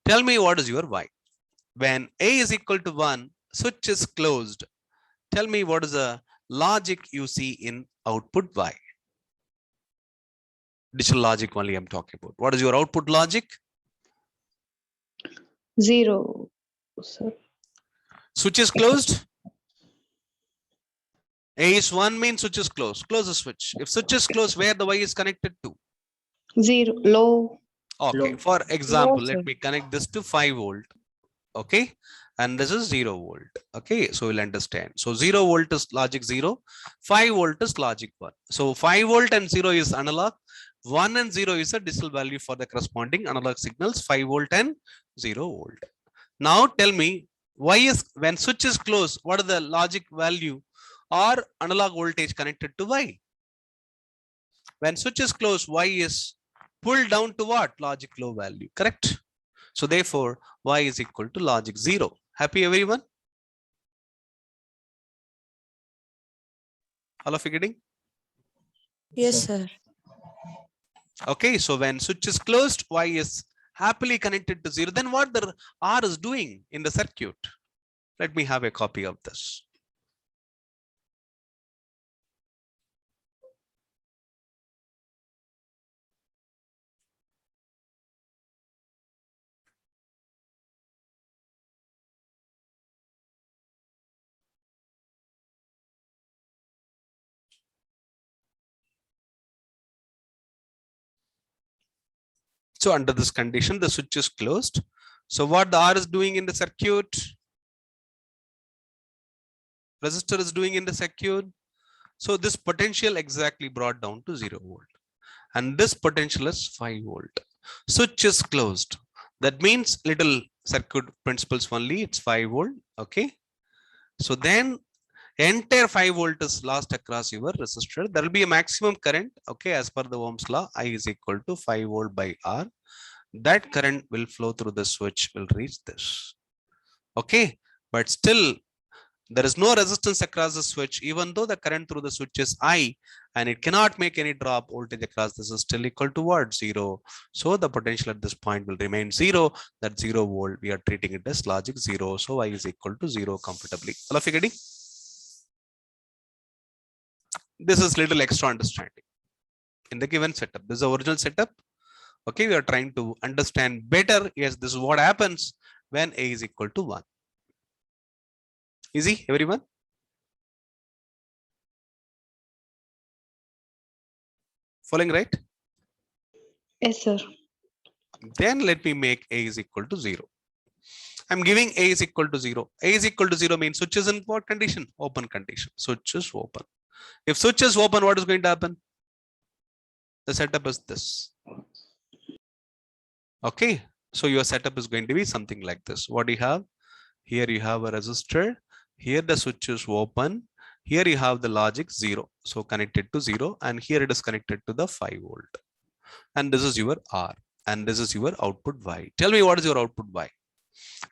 tell me what is your Y. When A is equal to 1, switch is closed. Tell me what is the logic you see in output Y. Digital logic only I'm talking about. What is your output logic? 0, sir. Switch is closed. A is 1 means switch is closed. Close the switch. If switch is closed, where the Y is connected to? 0, low. Okay. Low. For example, Low, let sir. me connect this to 5 volt. Okay. And this is 0 volt. Okay. So we'll understand. So 0 volt is logic 0. 5 volt is logic 1. So 5 volt and 0 is analog. 1 and 0 is a digital value for the corresponding analog signals, 5 volt and 0 volt. Now tell me, why is when switch is closed, what is the logic value or analog voltage connected to Y? When switch is closed, Y is pulled down to what? Logic low value, correct? So therefore, Y is equal to logic 0. Happy everyone? All of you getting? Yes, sir. Okay, so when switch is closed, Y is happily connected to 0. Then what the R is doing in the circuit? Let me have a copy of this. So under this condition, the switch is closed. So what the R is doing in the circuit, resistor is doing in the circuit. So this potential exactly brought down to 0 volt. And this potential is 5 volt. Switch is closed. That means little circuit principles only, it's 5 volt. Okay. So then entire 5 volt is lost across your resistor. There will be a maximum current. Okay. As per the Ohm's law, I is equal to 5 volt by R. That current will flow through the switch, will reach this. Okay. But still, there is no resistance across the switch, even though the current through the switch is I, and it cannot make any drop. Voltage across this is still equal to what? 0. So the potential at this point will remain 0. That 0 volt, we are treating it as logic 0. So I is equal to 0 comfortably. All of you getting? This is little extra understanding in the given setup. This is the original setup. Okay, we are trying to understand better. Yes, this is what happens when A is equal to 1. Easy, everyone? Following, right? Yes, sir. Then let me make A is equal to 0. I'm giving A is equal to 0. A is equal to 0 means switch is in what condition? Open condition. Switch is open. If switch is open, what is going to happen? The setup is this. Okay. So your setup is going to be something like this. What do you have? Here you have a resistor. Here the switch is open. Here you have the logic 0. So connected to 0. And here it is connected to the 5 volt. And this is your R. And this is your output Y. Tell me what is your output Y?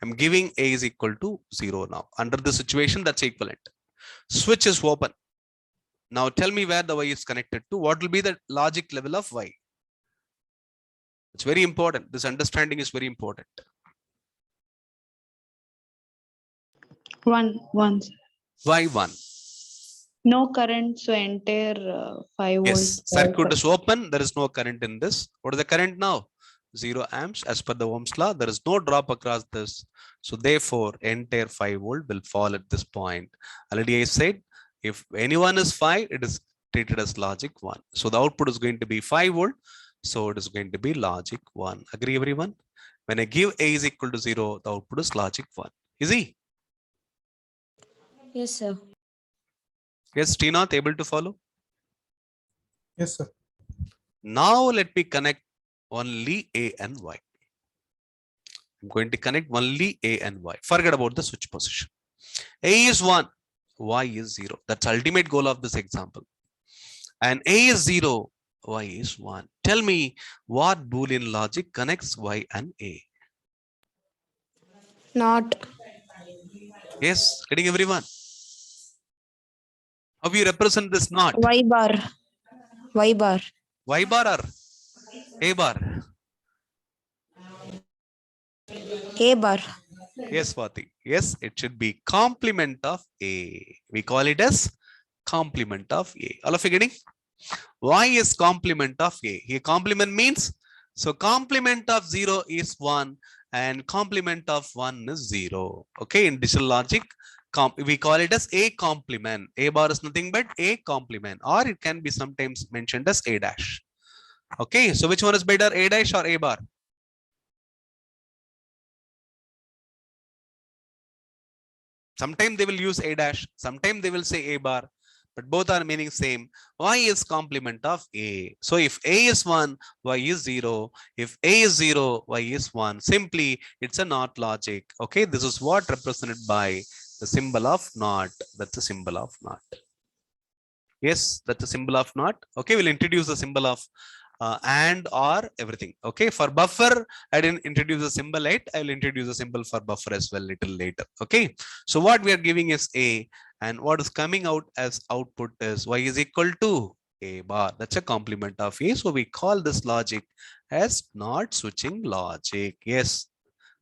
I'm giving A is equal to 0 now. Under the situation, that's equivalent. Switch is open. Now tell me where the Y is connected to. What will be the logic level of Y? It's very important. This understanding is very important. 1. Sir. Why 1? No current, so entire 5 Yes, volts. circuit is open. There is no current in this. What is the current now? 0 amps. As per the Ohm's law, there is no drop across this. So therefore, entire 5 volt will fall at this point. Already I said, if anyone is 5, it is treated as logic 1. So the output is going to be 5 volt. So it is going to be logic 1. Agree, everyone? When I give A is equal to 0, the output is logic 1. Easy? Yes, sir. Yes, Tina, able to follow? Yes, sir. Now let me connect only A and Y. I'm going to connect only A and Y. Forget about the switch position. A is 1, Y is 0. That's ultimate goal of this example. And A is 0, Y is 1. Tell me what Boolean logic connects Y and A. Not. Yes, getting everyone? How you represent this not? Y bar. Y bar. Y bar or A bar? A bar. Yes, Swati. Yes, it should be complement of A. We call it as complement of A. All of you getting? Y is complement of A. Here complement means, so complement of 0 is 1 and complement of 1 is 0. Okay, in digital logic, we call it as A complement. A bar is nothing but A complement, or it can be sometimes mentioned as A dash. Okay, so which one is better, A dash or A bar? Sometimes they will use A dash, sometimes they will say A bar, but both are meaning same. Y is complement of A. So if A is 1, Y is 0. If A is 0, Y is 1. Simply, it's a NOT logic. Okay, this is what represented by the symbol of NOT. That's the symbol of NOT. Yes, that's the symbol of NOT. Okay, we'll introduce the symbol of and or everything. Okay, for buffer, I didn't introduce a symbol yet. I will introduce a symbol for buffer as well little later. Okay, so what we are giving is A, and what is coming out as output is Y is equal to A bar. That's a complement of A. So we call this logic as not switching logic. Yes,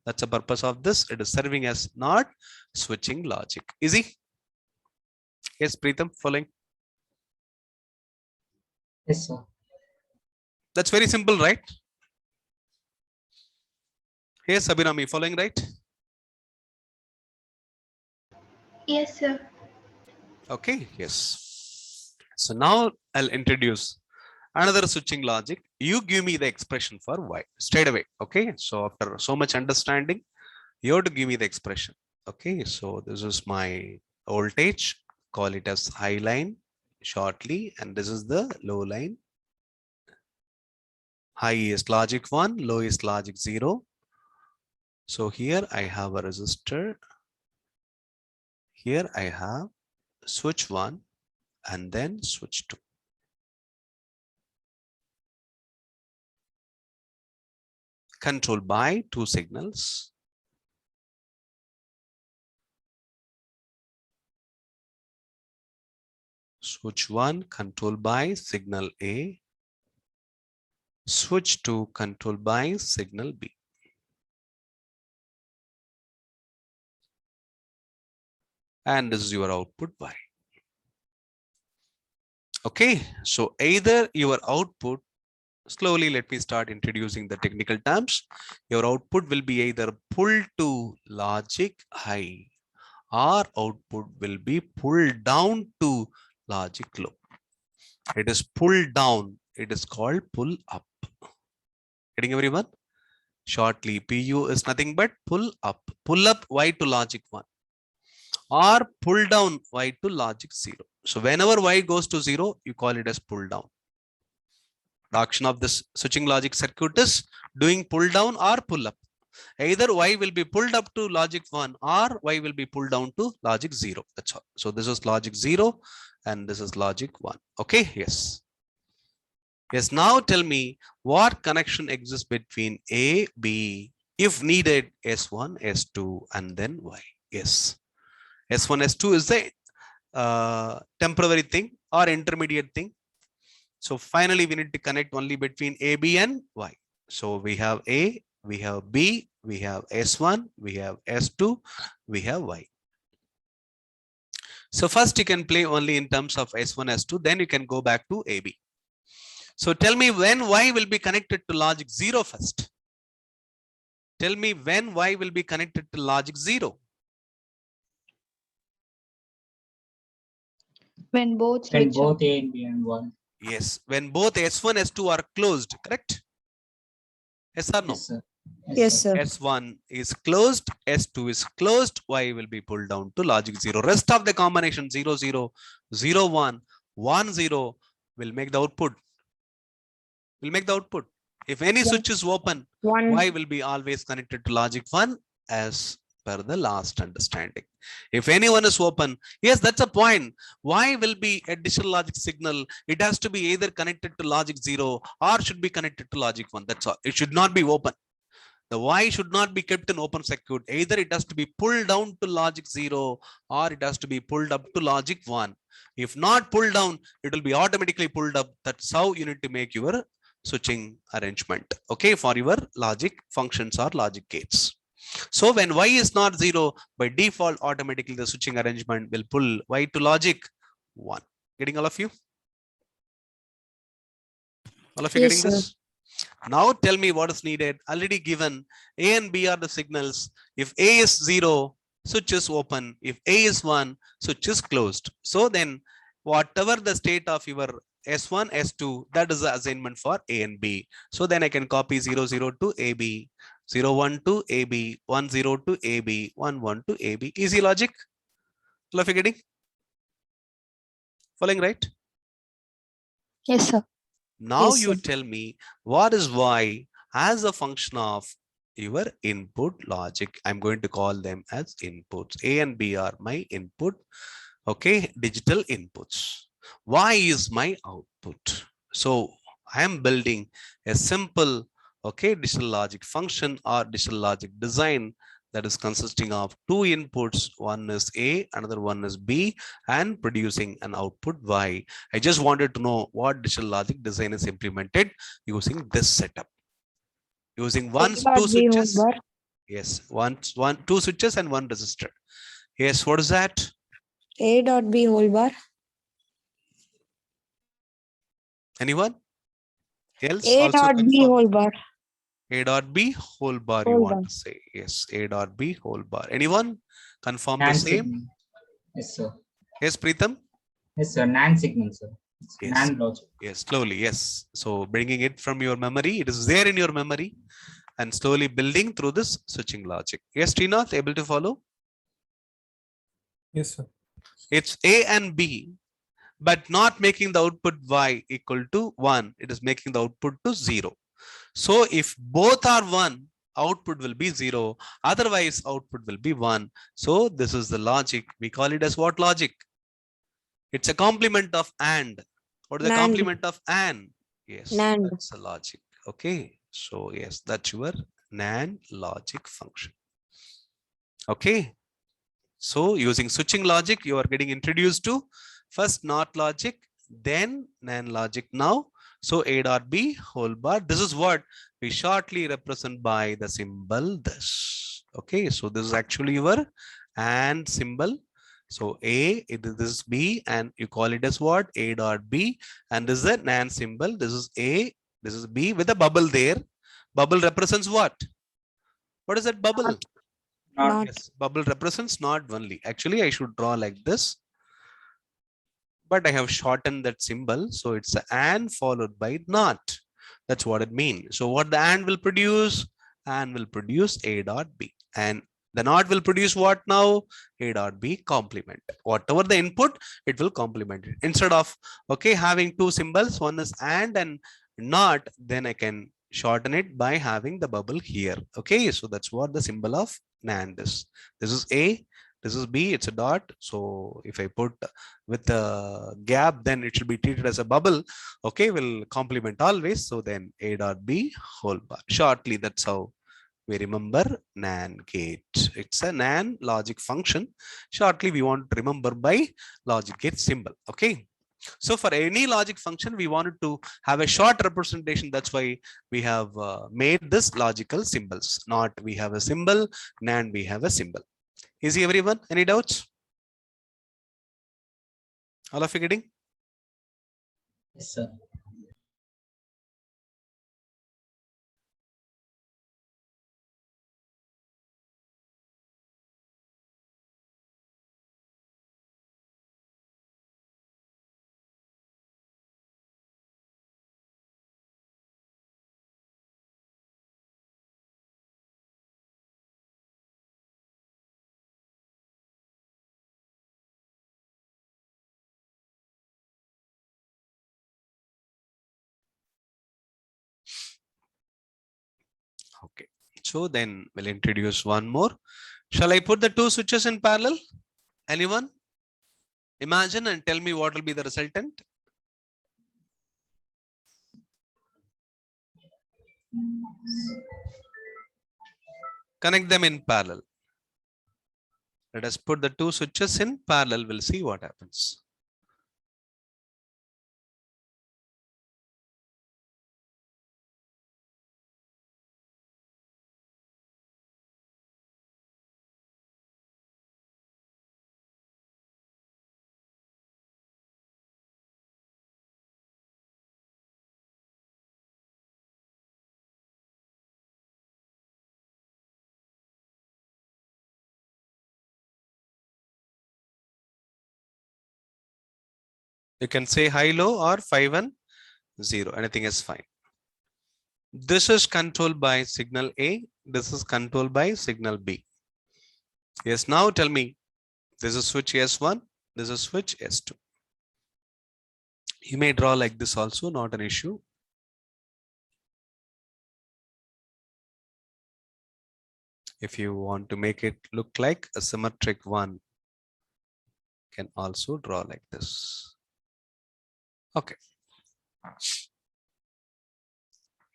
that's the purpose of this. It is serving as not switching logic. Easy? Yes, Preetham, following. Yes, sir. That's very simple, right? Yes, Abhinami, following, right? Yes, sir. Okay, yes. So now I'll introduce Another switching logic, you give me the expression for y straight away. Okay, so after so much understanding, you have to give me the expression. Okay, so this is my voltage, call it as high line shortly, and this is the low line. High is logic 1, low is logic 0. So here I have a resistor. Here I have switch 1 and then switch 2. Controlled by two signals. Switch 1 controlled by signal A. Switch 2 controlled by signal B. And this is your output Y. Okay, so either your output, slowly let me start introducing the technical terms. Your output will be either pulled to logic high or output will be pulled down to logic low. It is pulled down, it is called pull up. Getting everyone? Shortly, PU is nothing but pull up. Pull up Y to logic 1 or pull down Y to logic 0. So whenever Y goes to 0, you call it as pull down. The action of this switching logic circuit is doing pull down or pull up. Either Y will be pulled up to logic 1 or Y will be pulled down to logic 0. That's all. So this is logic 0 and this is logic 1. Okay, yes. Yes, now tell me what connection exists between A, B, if needed, S1, S2, and then Y. Yes. S1, S2 is the temporary thing or intermediate thing. So finally, we need to connect only between A, B, and Y. So we have A, we have B, we have S1, we have S2, we have Y. So first you can play only in terms of S1, S2, then you can go back to AB. So tell me when Y will be connected to logic 0 first. Tell me when Y will be connected to logic 0. When both When switch on. both A and B and 1. Yes, when both S1, S2 are closed, correct? Yes or no? Yes, sir. Yes, sir. S1 is closed, S2 is closed, Y will be pulled down to logic 0. Rest of the combination 0, 0, 0, 1, 1, 0 will make the output. Will make the output. If any switch is open, Y will be always connected to logic 1 as per the last understanding. If anyone is open, yes, that's a point. Y will be a digital logic signal. It has to be either connected to logic 0 or should be connected to logic 1. That's all. It should not be open. The Y should not be kept in open circuit. Either it has to be pulled down to logic 0 or it has to be pulled up to logic 1. If not pulled down, it will be automatically pulled up. That's how you need to make your switching arrangement. Okay, for your logic functions or logic gates. So when Y is not 0, by default, automatically the switching arrangement will pull Y to logic 1. Getting all of you? All of you Yes, getting sir. this? Now tell me what is needed. Already given A and B are the signals. If A is 0, switch is open. If A is 1, switch is closed. So then whatever the state of your S1, S2, that is the assignment for A and B. So then I can copy 0, 0 to AB, 0, 1 to AB, 1, 0 to AB, 1, 1 to AB. Easy logic. All of you getting? Following, right? Yes, sir. Now Yes, you sir. tell me what is Y as a function of your input logic. I'm going to call them as inputs. A and B are my input. Okay, digital inputs. Y is my output. So I am building a simple, okay, digital logic function or digital logic design that is consisting of two inputs. One is A, another one is B, and producing an output Y. I just wanted to know what digital logic design is implemented using this setup. Using two A.B whole switches. bar. Yes, two switches and one resistor. Yes, what is that? A dot B whole bar. Anyone else A also dot B confirm? whole bar. A dot B whole bar you Whole want bar. to say. Yes, A dot B whole bar. Anyone confirm the NAND same? signal. Yes, sir. Yes, Preetham? Yes, sir. NAND signal, sir. Yes. NAND logic. Yes, slowly. Yes. So bringing it from your memory, it is there in your memory and slowly building through this switching logic. Yes, Trinath, able to follow? Yes, sir. It's A and B, but not making the output Y equal to 1. It is making the output to 0. So if both are 1, output will be 0. Otherwise, output will be 1. So this is the logic. We call it as what logic? It's a complement of AND. What is the NAND. complement of AND? Yes, NAND. that's a logic. Okay. So yes, that's your NAND logic function. Okay. So using switching logic, you are getting introduced to first NOT logic, then NAND logic now. So A dot B whole bar. This is what we shortly represent by the symbol this. Okay, so this is actually your AND symbol. So A, this is B, and you call it as what? A dot B. And this is the NAND symbol. This is A, this is B with a bubble there. Bubble represents what? What is that bubble? Not. Not Not. Yes, bubble represents not only. Actually, I should draw like this, but I have shortened that symbol. So it's an and followed by not. That's what it means. So what the and will produce? And will produce A dot B. And the not will produce what now? A dot B complement. Whatever the input, it will complement it. Instead of, okay, having two symbols, one is and not, then I can shorten it by having the bubble here. Okay, so that's what the symbol of NAND is. This is A, this is B, it's a dot. So if I put with a gap, then it should be treated as a bubble. Okay, will complement always. So then A dot B whole bar. Shortly, that's how we remember NAND gate. It's a NAND logic function. Shortly, we want to remember by logic gate symbol. Okay. So for any logic function, we wanted to have a short representation. That's why we have made this logical symbols. Not we have a symbol, NAND we have a symbol. Easy, everyone? Any doubts? All of you getting? Yes, sir. Okay. So then we'll introduce one more. Shall I put the two switches in parallel? Anyone? Imagine and tell me what will be the resultant. Connect them in parallel. Let us put the two switches in parallel. We'll see what happens. You can say high, low or 5 and 0. Anything is fine. This is controlled by signal A. This is controlled by signal B. Yes, now tell me, this is switch S1. This is switch S2. You may draw like this also, not an issue. If you want to make it look like a symmetric one, can also draw like this. Okay.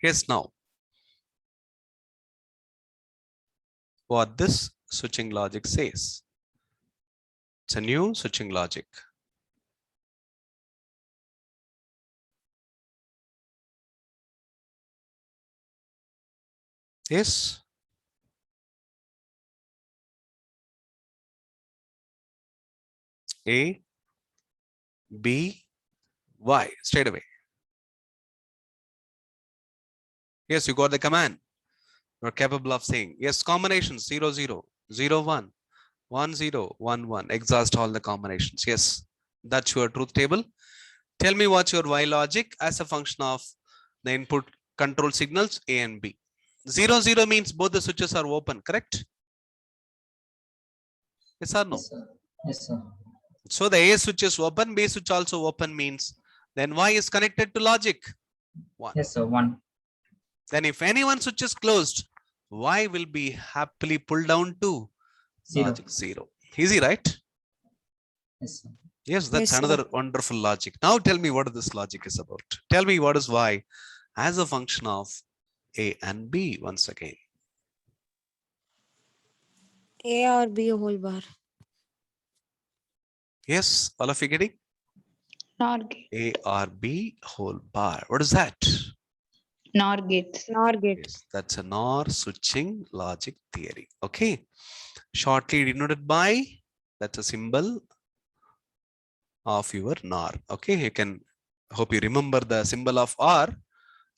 Yes, now what this switching logic says. It's a new switching logic. Yes. A, B, Y, straight away. Yes, you got the command. You're capable of saying, yes, combinations 0, 0, 0, 1, 1, 0, 1, 1, exhaust all the combinations. Yes, that's your truth table. Tell me what's your Y logic as a function of the input control signals A and B. 0, 0 means both the switches are open, correct? Yes or no? Yes, sir. Yes, sir. So the A switch is open, B switch also open means then Y is connected to logic 1. Yes, sir. 1. Then if any one switch is closed, Y will be happily pulled down to 0. logic 0. Easy, right? Yes, sir. Yes, that's Yes, sir. another wonderful logic. Now tell me what this logic is about. Tell me what is Y as a function of A and B once again. A or B whole bar. Yes, all of you getting? NOR gate. A or B whole bar. What is that? NOR gates. NOR gate. Yes, that's a NOR switching logic theory. Okay. Shortly denoted by, that's a symbol of your NOR. Okay, you can, hope you remember the symbol of R.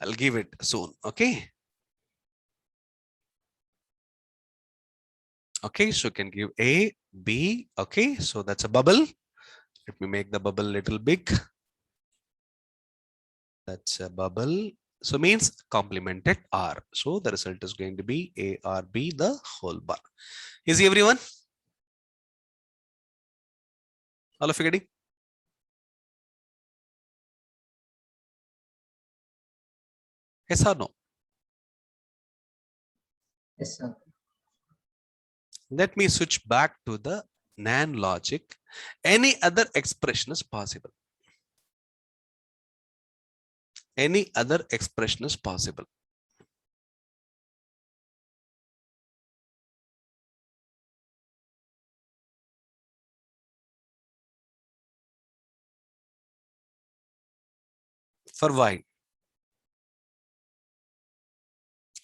I'll give it soon. Okay. Okay, so you can give A, B. Okay, so that's a bubble. Let me make the bubble little big. That's a bubble. So means complemented R. So the result is going to be A or B, the whole bar. Is everyone? All of you getting? Yes or no? Yes, sir. Let me switch back to the NAND logic. Any other expression is possible. Any other expression is possible. For Y.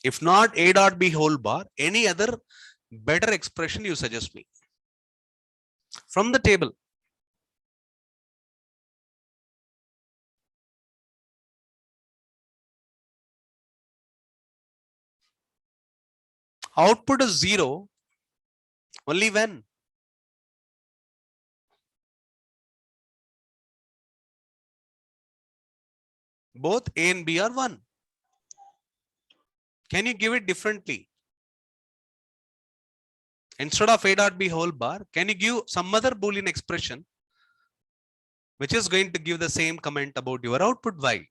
If not A dot B whole bar, any other better expression you suggest me. From the table. Output is 0 only when both A and B are 1. Can you give it differently? Instead of A dot B whole bar, can you give some other Boolean expression which is going to give the same comment about your output Y?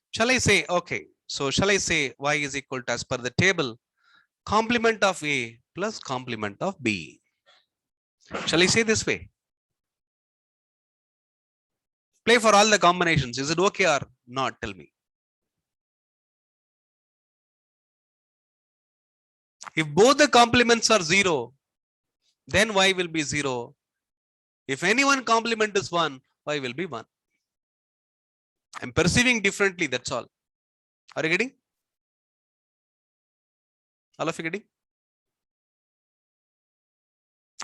Shall I say, okay, so shall I say Y is equal to, as per the table, complement of A plus complement of B. Shall I say this way? Play for all the combinations. Is it okay or not? Tell me. If both the complements are 0, then Y will be 0. If any one complement is 1, Y will be 1. I'm perceiving differently, that's all. Are you getting? All of you getting?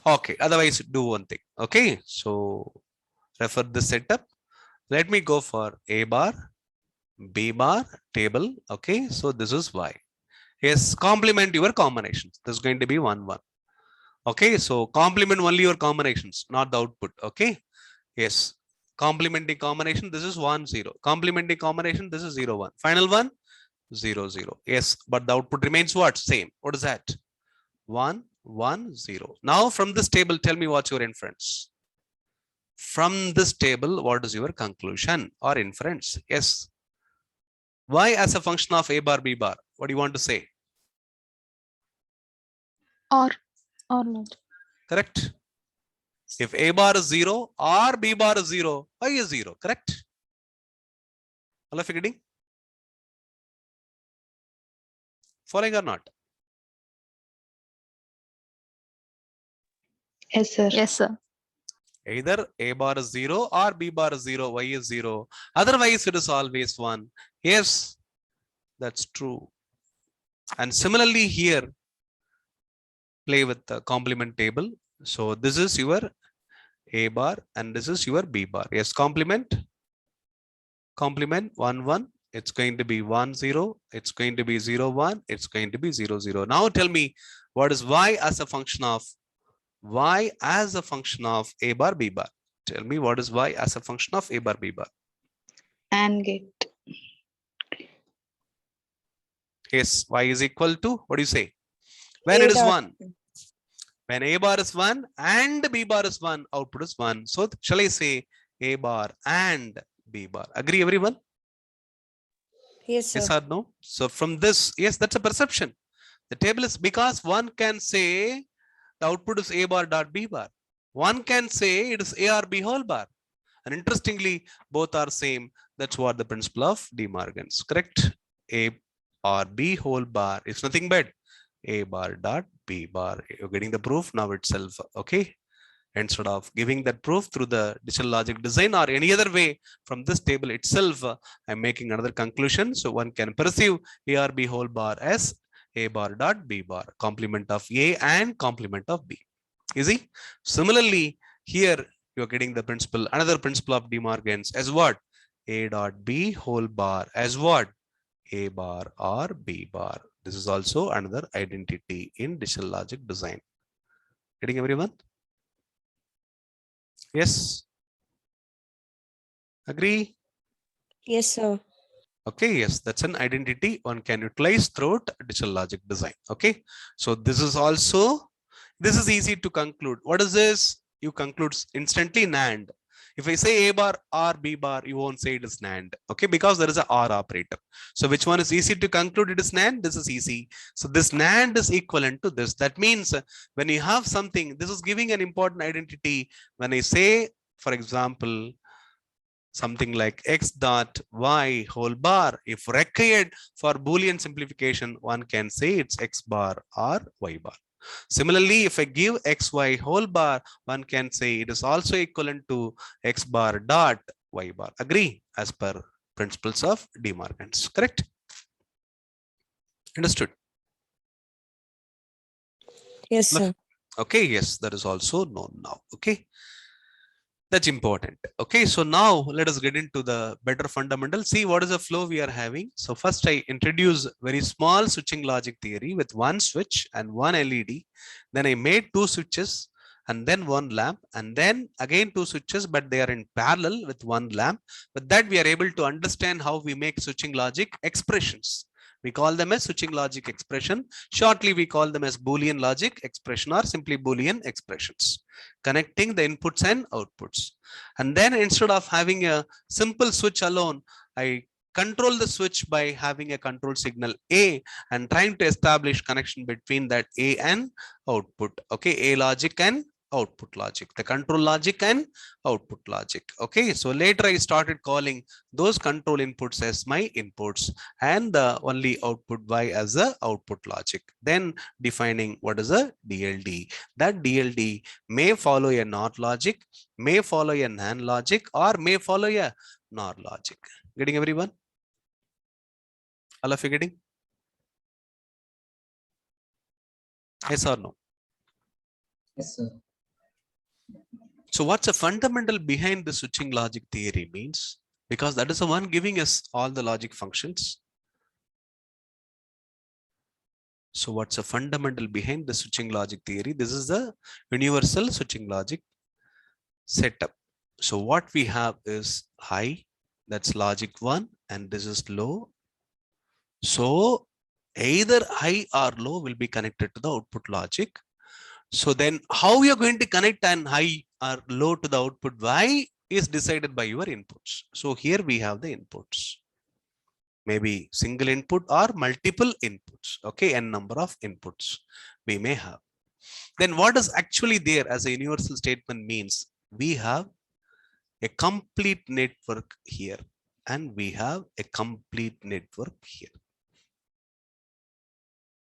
Okay, otherwise do one thing. Okay, so refer this setup. Let me go for A bar, B bar, table. Okay, so this is Y. Yes, complement your combinations. This is going to be 1, 1. Okay, so complement only your combinations, not the output. Okay, yes. Complementing combination, this is 1, 0. Complementing combination, this is 0, 1. Final one, 0, 0. Yes, but the output remains what? Same. What is that? 1, 1, 0. Now from this table, tell me what's your inference. From this table, what is your conclusion or inference? Yes. Y as a function of A bar, B bar. What do you want to say? Or not. Correct. If A bar is 0 or B bar is 0, Y is 0. Correct? All of you getting? Following or not? Yes, sir. Yes, sir. Either A bar is 0 or B bar is 0, Y is 0. Otherwise, it is always 1. Yes, that's true. And similarly here, play with the complement table. So this is your A bar and this is your B bar. Yes, complement 1, 1. It's going to be 1, 0. It's going to be 0, 1. It's going to be 0, 0. Now tell me what is Y as a function of y as a function of a bar b bar. Tell me what is y as a function of a bar b bar. AND gate. Yes, y is equal to, what do you say? When A it is dot. 1. When a bar is 1 and b bar is 1, output is 1. So shall I say a bar and b bar? Agree everyone? Yes, sir. Yes or no? So from this, yes, that's a perception. The table is, because one can say the output is a bar dot b bar. One can say it is a or b whole bar. And interestingly, both are same. That's what the principle of De Morgan's, correct? A or b whole bar is nothing but a bar dot b bar. You're getting the proof now itself, okay? Instead of giving that proof through the digital logic design or any other way, from this table itself, I'm making another conclusion. So one can perceive a or b whole bar as a bar dot b bar, complement of a and complement of b. Easy. Similarly, here you're getting the principle, another principle of De Morgan's as what? A dot b whole bar as what? A bar or b bar. This is also another identity in digital logic design. Getting everyone? Yes. Agree? Yes, sir. Okay, yes, that's an identity one can utilize throughout digital logic design. Okay, so this is easy to conclude. What is this? You conclude instantly NAND. If I say A bar or B bar, you won't say it is NAND. Okay, because there is a OR operator. So which one is easy to conclude? It is NAND. This is easy. So this NAND is equivalent to this. That means when you have something, this is giving an important identity. When I say, for example, something like x dot y whole bar, if required for Boolean simplification, one can say it's x bar or y bar. Similarly, if I give xy whole bar, one can say it is also equivalent to x bar dot y bar. Agree? As per principles of De Morgan's. Correct? Understood? Yes, sir. Okay, yes, that is also known now. Okay. That's important. Okay, so now let us get into the better fundamental. See what is the flow we are having. So first I introduce very small switching logic theory with one switch and one LED. Then I made two switches and then one lamp, and then again two switches, but they are in parallel with one lamp. With that we are able to understand how we make switching logic expressions. We call them as switching logic expression. Shortly, we call them as Boolean logic expression or simply Boolean expressions, connecting the inputs and outputs. And then instead of having a simple switch alone, I control the switch by having a control signal A and trying to establish connection between that A and output. Okay, A logic and output logic, the control logic and output logic. Okay, so later I started calling those control inputs as my inputs and the only output Y as the output logic. Then defining what is a DLD. That DLD may follow a NOT logic, may follow a NAND logic, or may follow a NOR logic. Getting everyone? All of you getting? Yes or no? Yes, sir. So what's a fundamental behind the switching logic theory means? Because that is the one giving us all the logic functions. So what's a fundamental behind the switching logic theory? This is the universal switching logic setup. So what we have is high, that's logic 1, and this is low. So either high or low will be connected to the output logic. So then how you're going to connect an high or low to the output Y is decided by your inputs. So here we have the inputs, maybe single input or multiple inputs. Okay, n number of inputs we may have. Then what is actually there as a universal statement means we have a complete network here and we have a complete network here.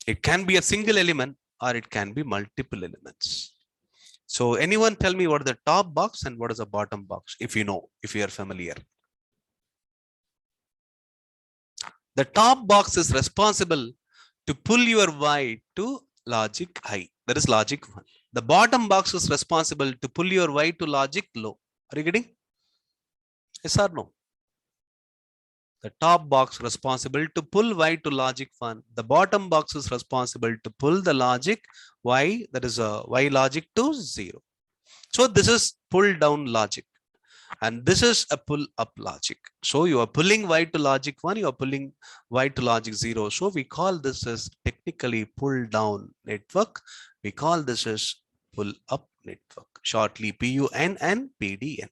It can be a single element or it can be multiple elements. So anyone tell me what is the top box and what is the bottom box, if you know, if you are familiar. The top box is responsible to pull your Y to logic high. That is logic 1. The bottom box is responsible to pull your Y to logic low. Are you getting? Yes or no? The top box responsible to pull y to logic 1. The bottom box is responsible to pull the logic y, that is a y logic to 0. So this is pull down logic. And this is a pull up logic. So you are pulling y to logic 1, you are pulling y to logic 0. So we call this as technically pull down network. We call this as pull up network, shortly PUN and PDN.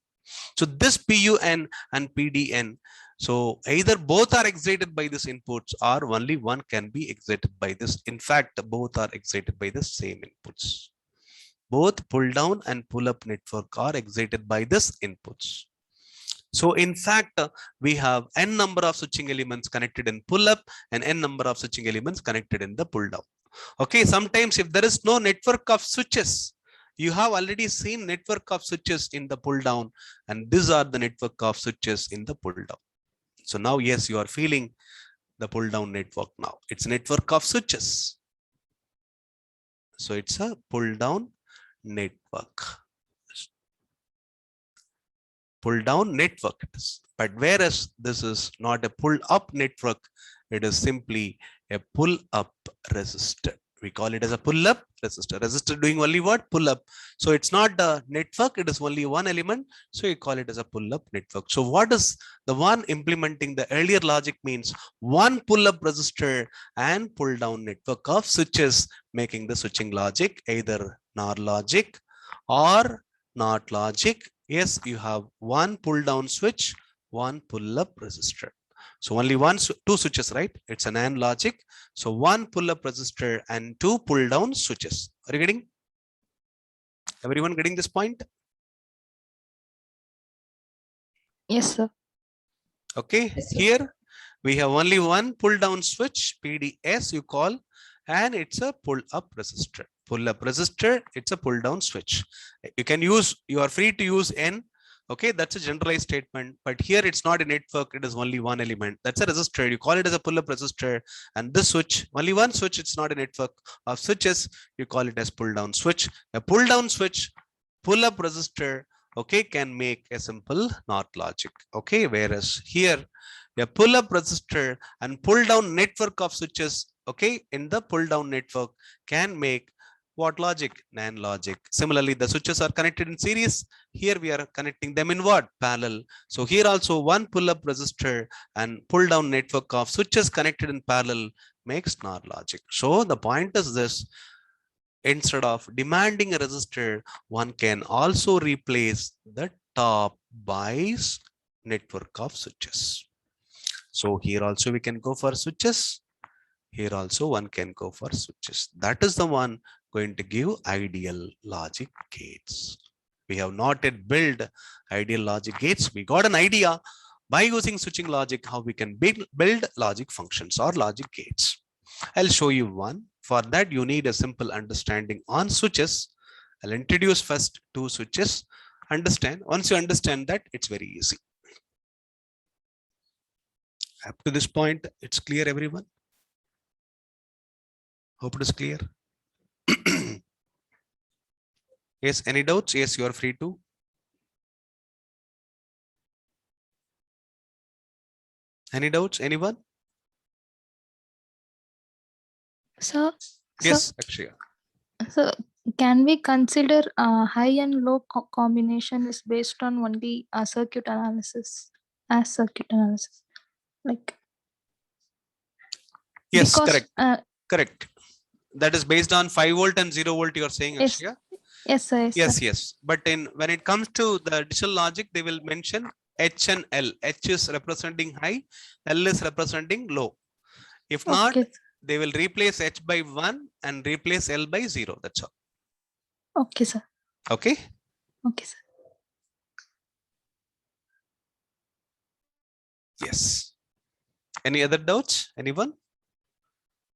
So this PUN and PDN, so either both are excited by this inputs or only one can be excited by this. In fact, both are excited by the same inputs. Both pull down and pull up network are excited by this inputs. So in fact, we have n number of switching elements connected in pull up and n number of switching elements connected in the pull down. Okay, sometimes if there is no network of switches, you have already seen network of switches in the pull down, and these are the network of switches in the pull down. So now, yes, you are feeling the pull down network now. It's a network of switches. So it's a pull down network. Pull down network it is. But whereas this is not a pull up network, it is simply a pull up resistor. We call it as a pull up resistor. Resistor doing only what? Pull up. So it's not a network, it is only one element. So you call it as a pull up network. So what is the one implementing the earlier logic means? One pull up resistor and pull down network of switches, making the switching logic either NOR logic or NOT logic. Yes, you have one pull down switch, one pull up resistor. So only two switches, right? It's an AND logic. So one pull up resistor and two pull down switches. Are you getting? Everyone getting this point? Yes, sir. Okay, Yes, sir. here we have only one pull down switch, PDS you call, and it's a pull up resistor. Pull up resistor, it's a pull down switch. You can use, you are free to use N. Okay, that's a generalized statement, but here it's not a network, it is only one element. That's a resistor. You call it as a pull up resistor, and this switch, only one switch, it's not a network of switches. You call it as pull down switch. A pull down switch, pull up resistor, okay, can make a simple NOT logic. Okay, whereas here a pull up resistor and pull down network of switches, okay, in the pull down network can make what logic? NAND logic. Similarly, the switches are connected in series. Here we are connecting them in what? Parallel. So here also one pull up resistor and pull down network of switches connected in parallel makes NOR logic. So the point is this: instead of demanding a resistor, one can also replace the top by network of switches. So here also we can go for switches. Here also one can go for switches. That is the one going to give ideal logic gates. We have not yet built ideal logic gates. We got an idea by using switching logic how we can build logic functions or logic gates. I'll show you one. For that, you need a simple understanding on switches. I'll introduce first two switches. Understand. Once you understand that, it's very easy. Up to this point, it's clear, everyone? Hope it is clear. Yes, any doubts? Yes, you are free to. Any doubts? Anyone? Sir, Yes, Akshaya. so can we consider high and low combination is based on only circuit analysis, as circuit analysis? Like, Yes, because, correct. Correct. That is based on 5 volt and 0 volt, you are saying, yes, Akshaya? yes, sir, yes, Yes, sir. yes. But when it comes to the digital logic, they will mention H and L. H is representing high, L is representing low. If not, Okay, they will replace H by 1 and replace L by 0. That's all. okay, sir. Okay. Okay, sir. Yes. Any other doubts? Anyone?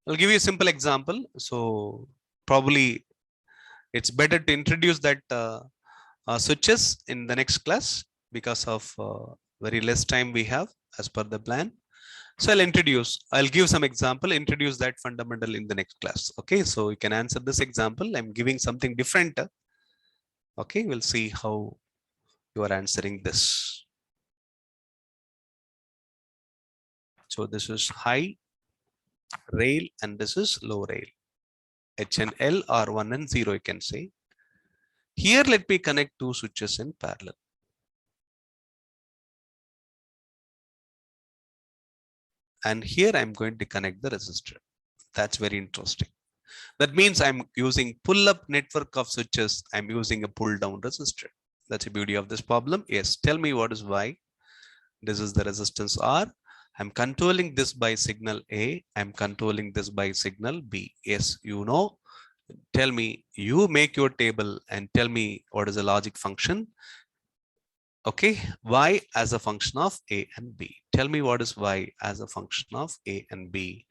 I'll give you a simple example. So probably it's better to introduce that switches in the next class because of very less time we have as per the plan. So I'll give some example, introduce that fundamental in the next class. Okay, so you can answer this example. I'm giving something different. Okay, we'll see how you are answering this. So this is high rail and this is low rail. H and L are 1 and 0, you can say. Here, let me connect two switches in parallel. And here I'm going to connect the resistor. That's very interesting. That means I'm using pull-up network of switches. I'm using a pull-down resistor. That's the beauty of this problem. Yes, tell me what is Y. This is the resistance R. I'm controlling this by signal A. I'm controlling this by signal B. Yes, you know. Tell me, you make your table and tell me what is the logic function. Okay, Y as a function of A and B. Tell me what is Y as a function of A and B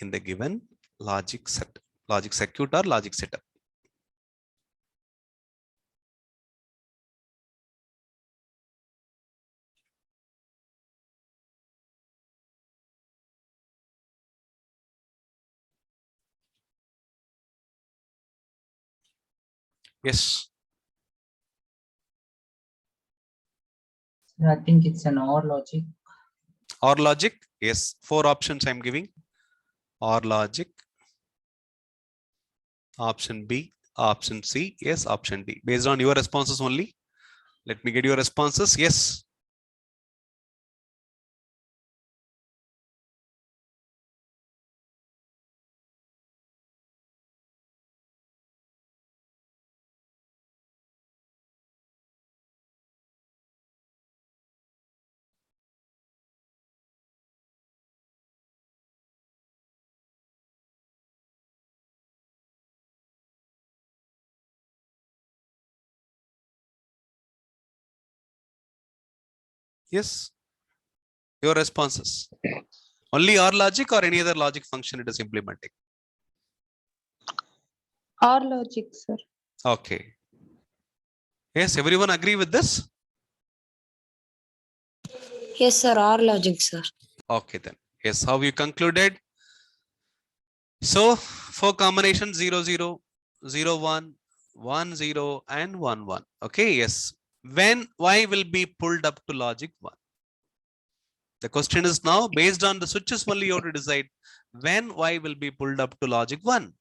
in the given logic circuit or logic setup. Yes. I think it's an OR logic. OR logic. Yes. 4 options I'm giving. OR logic. Option B. Option C. Yes. Option D. Based on your responses only. Let me get your responses. Yes. Yes. Your responses. Only OR logic or any other logic function it is implementing? OR logic, sir. Okay. Yes, everyone agree with this? Yes, sir. OR logic, sir. Okay then. Yes, how you concluded? So for combination 0, 0, 0, 1, 1, 0 and 1, 1. Okay, yes. When Y will be pulled up to logic 1? The question is now based on the switches only you have to decide when Y will be pulled up to logic 1.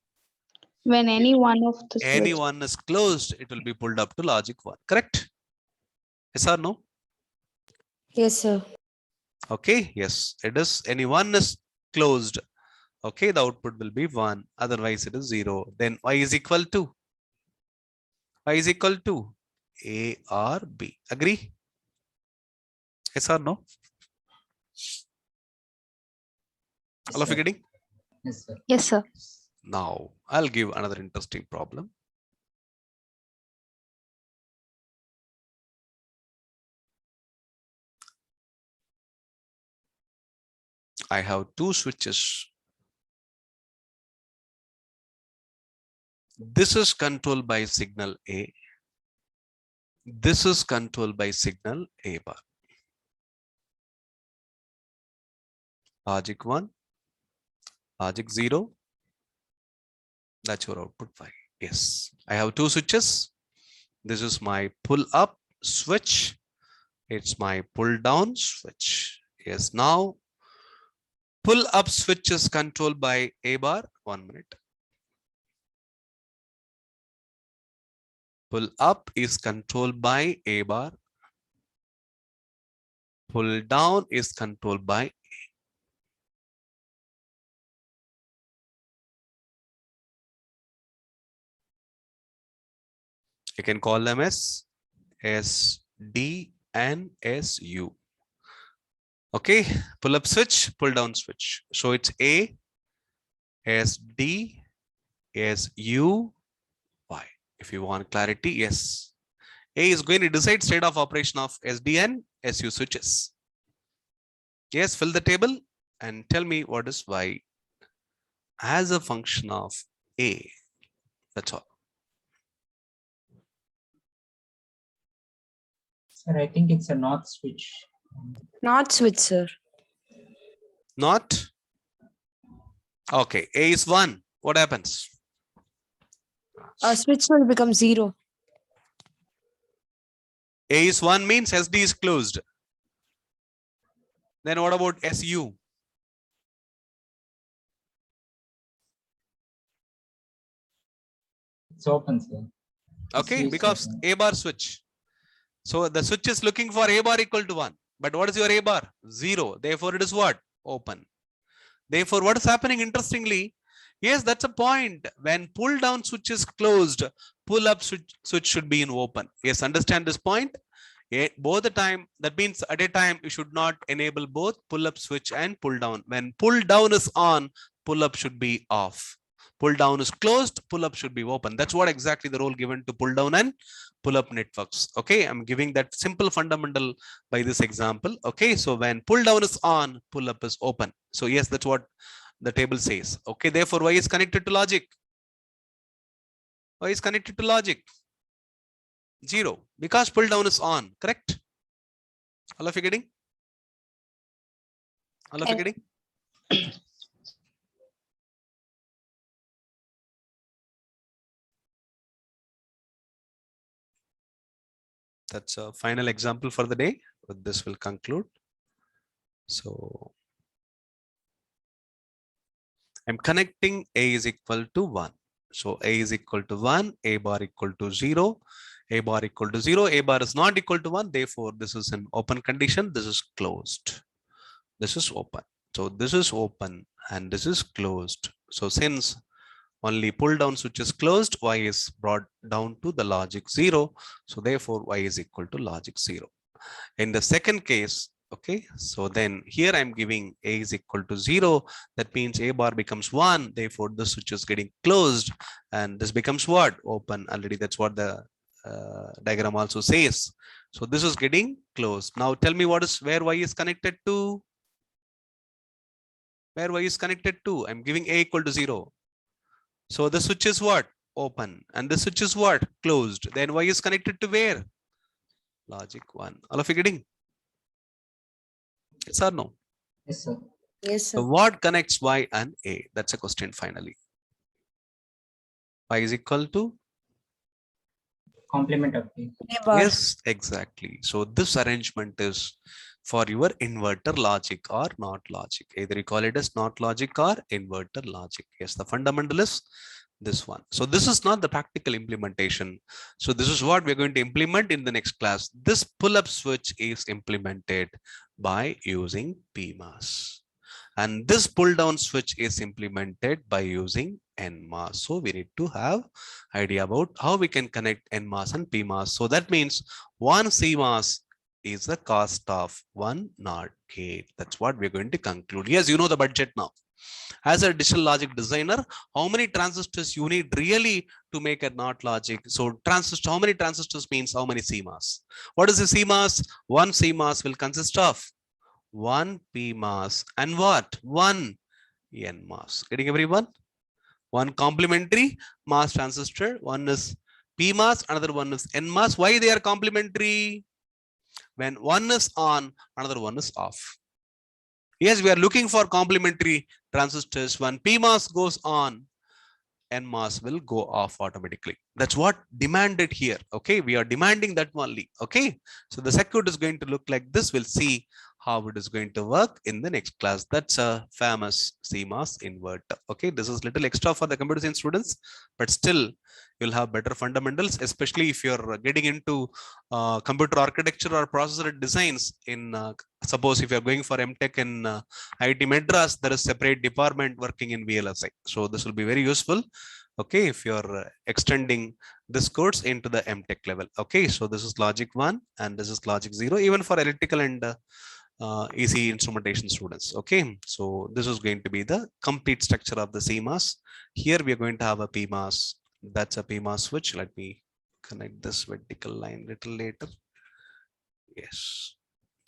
When any one of the Any switch. one is closed, it will be pulled up to logic 1. Correct? Yes or no? Yes, sir. Okay, yes, it is. Any one is closed. Okay, the output will be 1. Otherwise, it is 0. Then Y is equal to? Y is equal to A or B. Agree? Yes or no? Yes, All of you sir. getting? Yes, sir. Yes, sir. Now, I'll give another interesting problem. I have two switches. This is controlled by signal A. This is controlled by signal A bar. Logic 1, logic 0. That's your output 5. Yes, I have two switches. This is my pull up switch. It's my pull down switch. Yes, now pull up switch is controlled by A bar. 1 minute. Pull up is controlled by A bar. Pull down is controlled by A. You can call them as S, D and SU. Okay, pull up switch, pull down switch. So it's A, S, D, S, U, Y. If you want clarity, yes. A is going to decide state of operation of SD and SU switches. Yes, fill the table and tell me what is Y as a function of A. That's all. Sir, I think it's a north switch. Not switch, sir. Not? Okay, A is 1. What happens? Switch will become 0. A is 1 means SD is closed. Then what about SU? It's open, sir. Okay, Switch because open. A bar switch. So the switch is looking for A bar equal to 1. But what is your A bar? 0. Therefore, it is what? Open. Therefore, what is happening interestingly? Yes, that's a point. When pull down switch is closed, pull up switch should be in open. Yes, understand this point? Both the time, that means at a time you should not enable both pull up switch and pull down. When pull down is on, pull up should be off. Pull down is closed, pull up should be open. That's what exactly the role given to pull down and pull up networks. Okay, I'm giving that simple fundamental by this example. Okay, so when pull down is on, pull up is open. So yes, that's what the table says. Okay, therefore Y is connected to logic. Y is connected to logic. 0, because pull down is on, correct? All of you getting? All of you getting? That's a final example for the day. With this will conclude. So I'm connecting A is equal to 1. So A is equal to 1, A bar equal to 0, A bar equal to 0, A bar is not equal to 1. Therefore, this is an open condition. This is closed. This is open. So this is open and this is closed. So since only pull down switch is closed, Y is brought down to the logic 0. So therefore, Y is equal to logic 0. In the second case, okay, so then here I'm giving A is equal to 0. That means A bar becomes 1. Therefore, the switch is getting closed and this becomes what? Open. Already that's what the diagram also says. So this is getting closed. Now tell me what is where Y is connected to? Where Y is connected to? I'm giving A equal to 0. So the switch is what? Open. And the switch is what? Closed. Then Y is connected to where? Logic 1. All of you getting? Yes or no? Yes, sir. Yes, So sir. what connects Y and A? That's a question finally. Y is equal to? Complement of A. A bar. Yes, exactly. So this arrangement is for your inverter logic or not logic. Either you call it as not logic or inverter logic. Yes, the fundamental is this one. So this is not the practical implementation. So this is what we're going to implement in the next class. This pull-up switch is implemented by using PMOS. And this pull-down switch is implemented by using NMOS. So we need to have idea about how we can connect NMOS and PMOS. So that means one CMOS is the cost of one NOT gate. That's what we're going to conclude. Yes, you know the budget now. As a digital logic designer, how many transistors you need really to make a NOT logic? So transistor, how many transistors means how many CMOS? What is a CMOS? One CMOS will consist of one PMOS and what? One NMOS. Getting everyone? One complementary MOS transistor. One is PMOS, another one is NMOS. Why they are complementary? When one is on, another one is off. Yes, we are looking for complementary transistors. When PMOS goes on, NMOS will go off automatically. That's what demanded here. Okay, we are demanding that only. Okay, so the circuit is going to look like this. We'll see how it is going to work in the next class. That's a famous CMOS inverter. Okay, this is little extra for the computer science students, but still you'll have better fundamentals, especially if you're getting into computer architecture or processor designs in suppose if you're going for M.Tech in IIT Madras, there is separate department working in VLSI. So this will be very useful. Okay, if you're extending this course into the M.Tech level. Okay, so this is logic 1 and this is logic 0, even for electrical and Eeci instrumentation students. Okay, so this is going to be the complete structure of the CMOS. Here we are going to have a PMOS. That's a PMOS switch. Let me connect this vertical line a little later. Yes,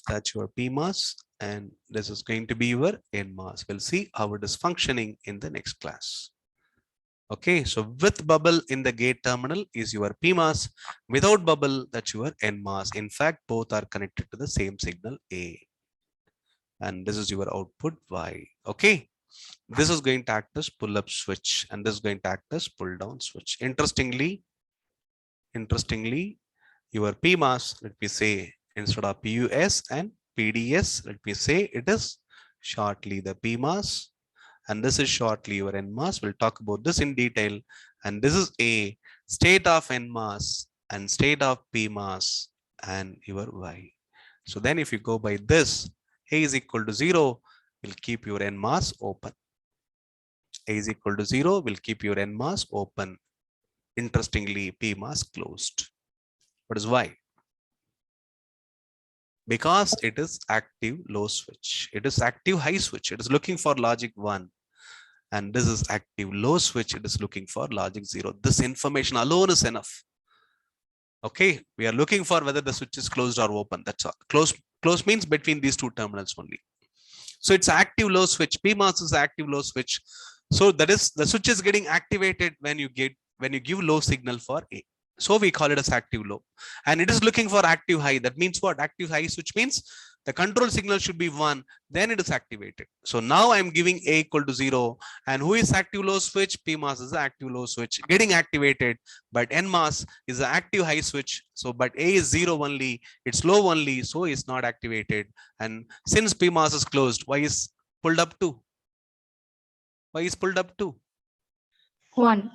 that's your PMOS, and this is going to be your NMOS. We'll see how it is functioning in the next class. Okay, so with bubble in the gate terminal is your PMOS. Without bubble, that's your NMOS. In fact, both are connected to the same signal A. And this is your output Y. Okay, this is going to act as pull-up switch, and this is going to act as pull-down switch. Interestingly, your PMOS, let me say, instead of PUS and PDS, let me say it is shortly the PMOS, and this is shortly your NMOS. We'll talk about this in detail. And this is A. state of n mass and state of p mass and your y. So then if you go by this, A is equal to 0 will keep your n mass open. A is equal to 0 will keep your n mass open. Interestingly, p mass closed. What is why? Because it is active low switch. It is active high switch. It is looking for logic 1. And this is active low switch. It is looking for logic 0. This information alone is enough. Okay, we are looking for whether the switch is closed or open. That's all. Close means between these two terminals only. So it's active low switch. PMOS is active low switch. So that is the switch is getting activated when you give low signal for A. So we call it as active low. And it is looking for active high. That means what? Active high switch means the control signal should be 1, then it is activated. So now I'm giving A equal to 0. And who is active low switch? PMOS is the active low switch getting activated, but NMOS is the active high switch. So, but A is 0 only, it's low only, so it's not activated. And since PMOS is closed, Y is pulled up to? Y is pulled up to? 1.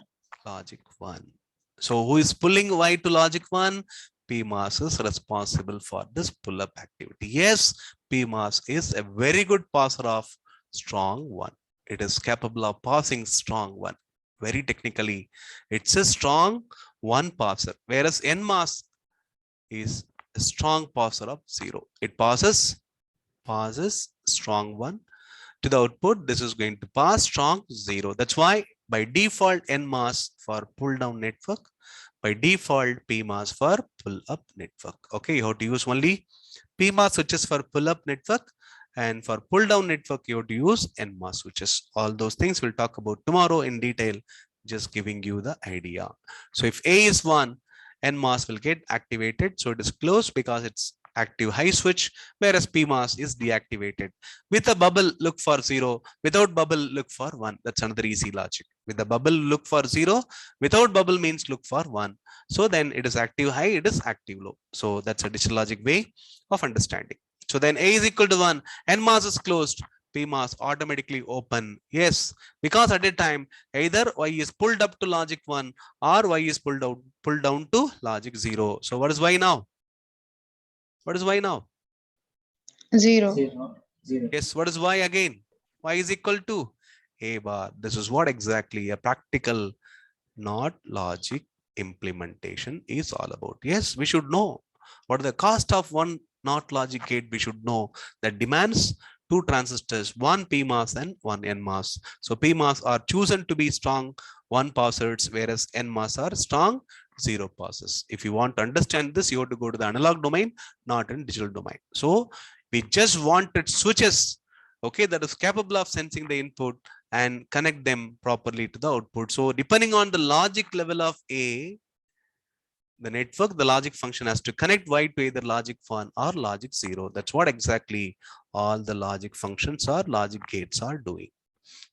Logic 1. So who is pulling Y to logic 1? PMOS is responsible for this pull-up activity. Yes, PMOS is a very good passer of strong 1. It is capable of passing strong 1. Very technically, it's a strong 1 passer, whereas NMOS is a strong passer of 0. It passes strong 1 to the output. This is going to pass strong 0. That's why by default NMOS for pull down network, by default PMOS for pull up network. Okay, you have to use only PMOS switches for pull up network, and for pull down network you have to use NMOS switches. All those things we'll talk about tomorrow in detail, just giving you the idea. So if A is 1, NMOS will get activated, so it is closed because it's active high switch, whereas PMOS is deactivated. With a bubble, look for 0. Without bubble, look for 1. That's another easy logic. With the bubble, look for 0. Without bubble means look for 1. So then it is active high, it is active low. So that's a digital logic way of understanding. So then A is equal to 1, NMOS is closed, PMOS automatically open. Yes, because at a time, either Y is pulled up to logic 1 or Y is pulled down to logic 0. So what is Y now? What is Y now? 0. 0. Yes, what is Y again? Y is equal to A bar. This is what exactly a practical, not logic implementation is all about. Yes, we should know what the cost of one not logic gate. We should know that demands 2 transistors, 1 PMOS and 1 NMOS. So PMOS are chosen to be strong 1 passers, whereas NMOS are strong 0 passes. If you want to understand this, you have to go to the analog domain, not in digital domain. So we just wanted switches, okay, that is capable of sensing the input and connect them properly to the output. So depending on the logic level of A, the network, the logic function has to connect Y to either logic 1 or logic 0. That's what exactly all the logic functions or logic gates are doing.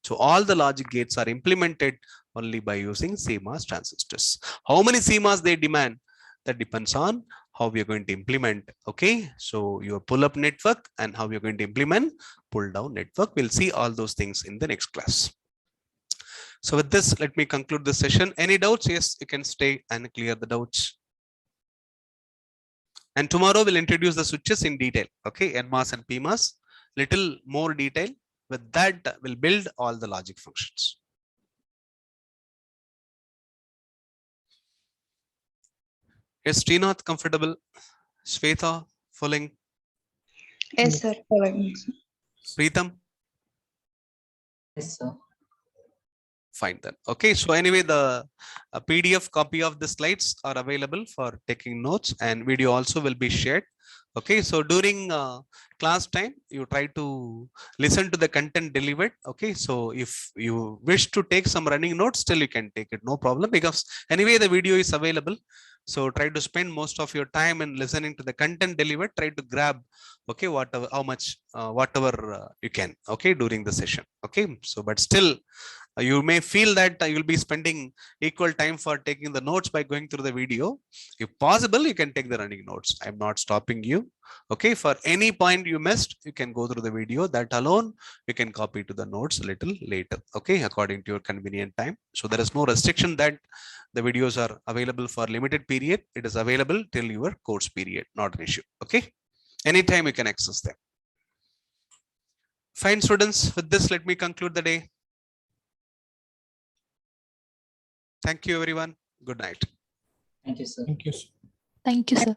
So all the logic gates are implemented only by using CMOS transistors. How many CMOS they demand? That depends on how we are going to implement. Okay, so your pull-up network and how you're going to implement pull-down network. We'll see all those things in the next class. So with this, let me conclude the session. Any doubts? Yes, you can stay and clear the doubts. And tomorrow we'll introduce the switches in detail. Okay, NMOS and PMOS, little more detail. With that, we'll build all the logic functions. Is Srinath comfortable? Shweta, following? Yes, sir. Preetham? Yes, sir. Fine then. Okay, so anyway, the PDF copy of the slides are available for taking notes, and video also will be shared. Okay, so during class time, you try to listen to the content delivered. Okay, so if you wish to take some running notes, still you can take it, no problem, because anyway, the video is available. So try to spend most of your time in listening to the content delivered. Try to grab, okay, whatever, how much, whatever you can, okay, during the session. Okay, so but still, You may feel that you'll be spending equal time for taking the notes by going through the video. If possible, you can take the running notes. I'm not stopping you. Okay, for any point you missed, you can go through the video. That alone, you can copy to the notes a little later. Okay, according to your convenient time. So there is no restriction that the videos are available for limited period. It is available till your course period, not an issue. Okay, anytime you can access them. Fine, students. With this, let me conclude the day. Thank you, everyone. Good night. Thank you, sir. Thank you. Thank you, sir.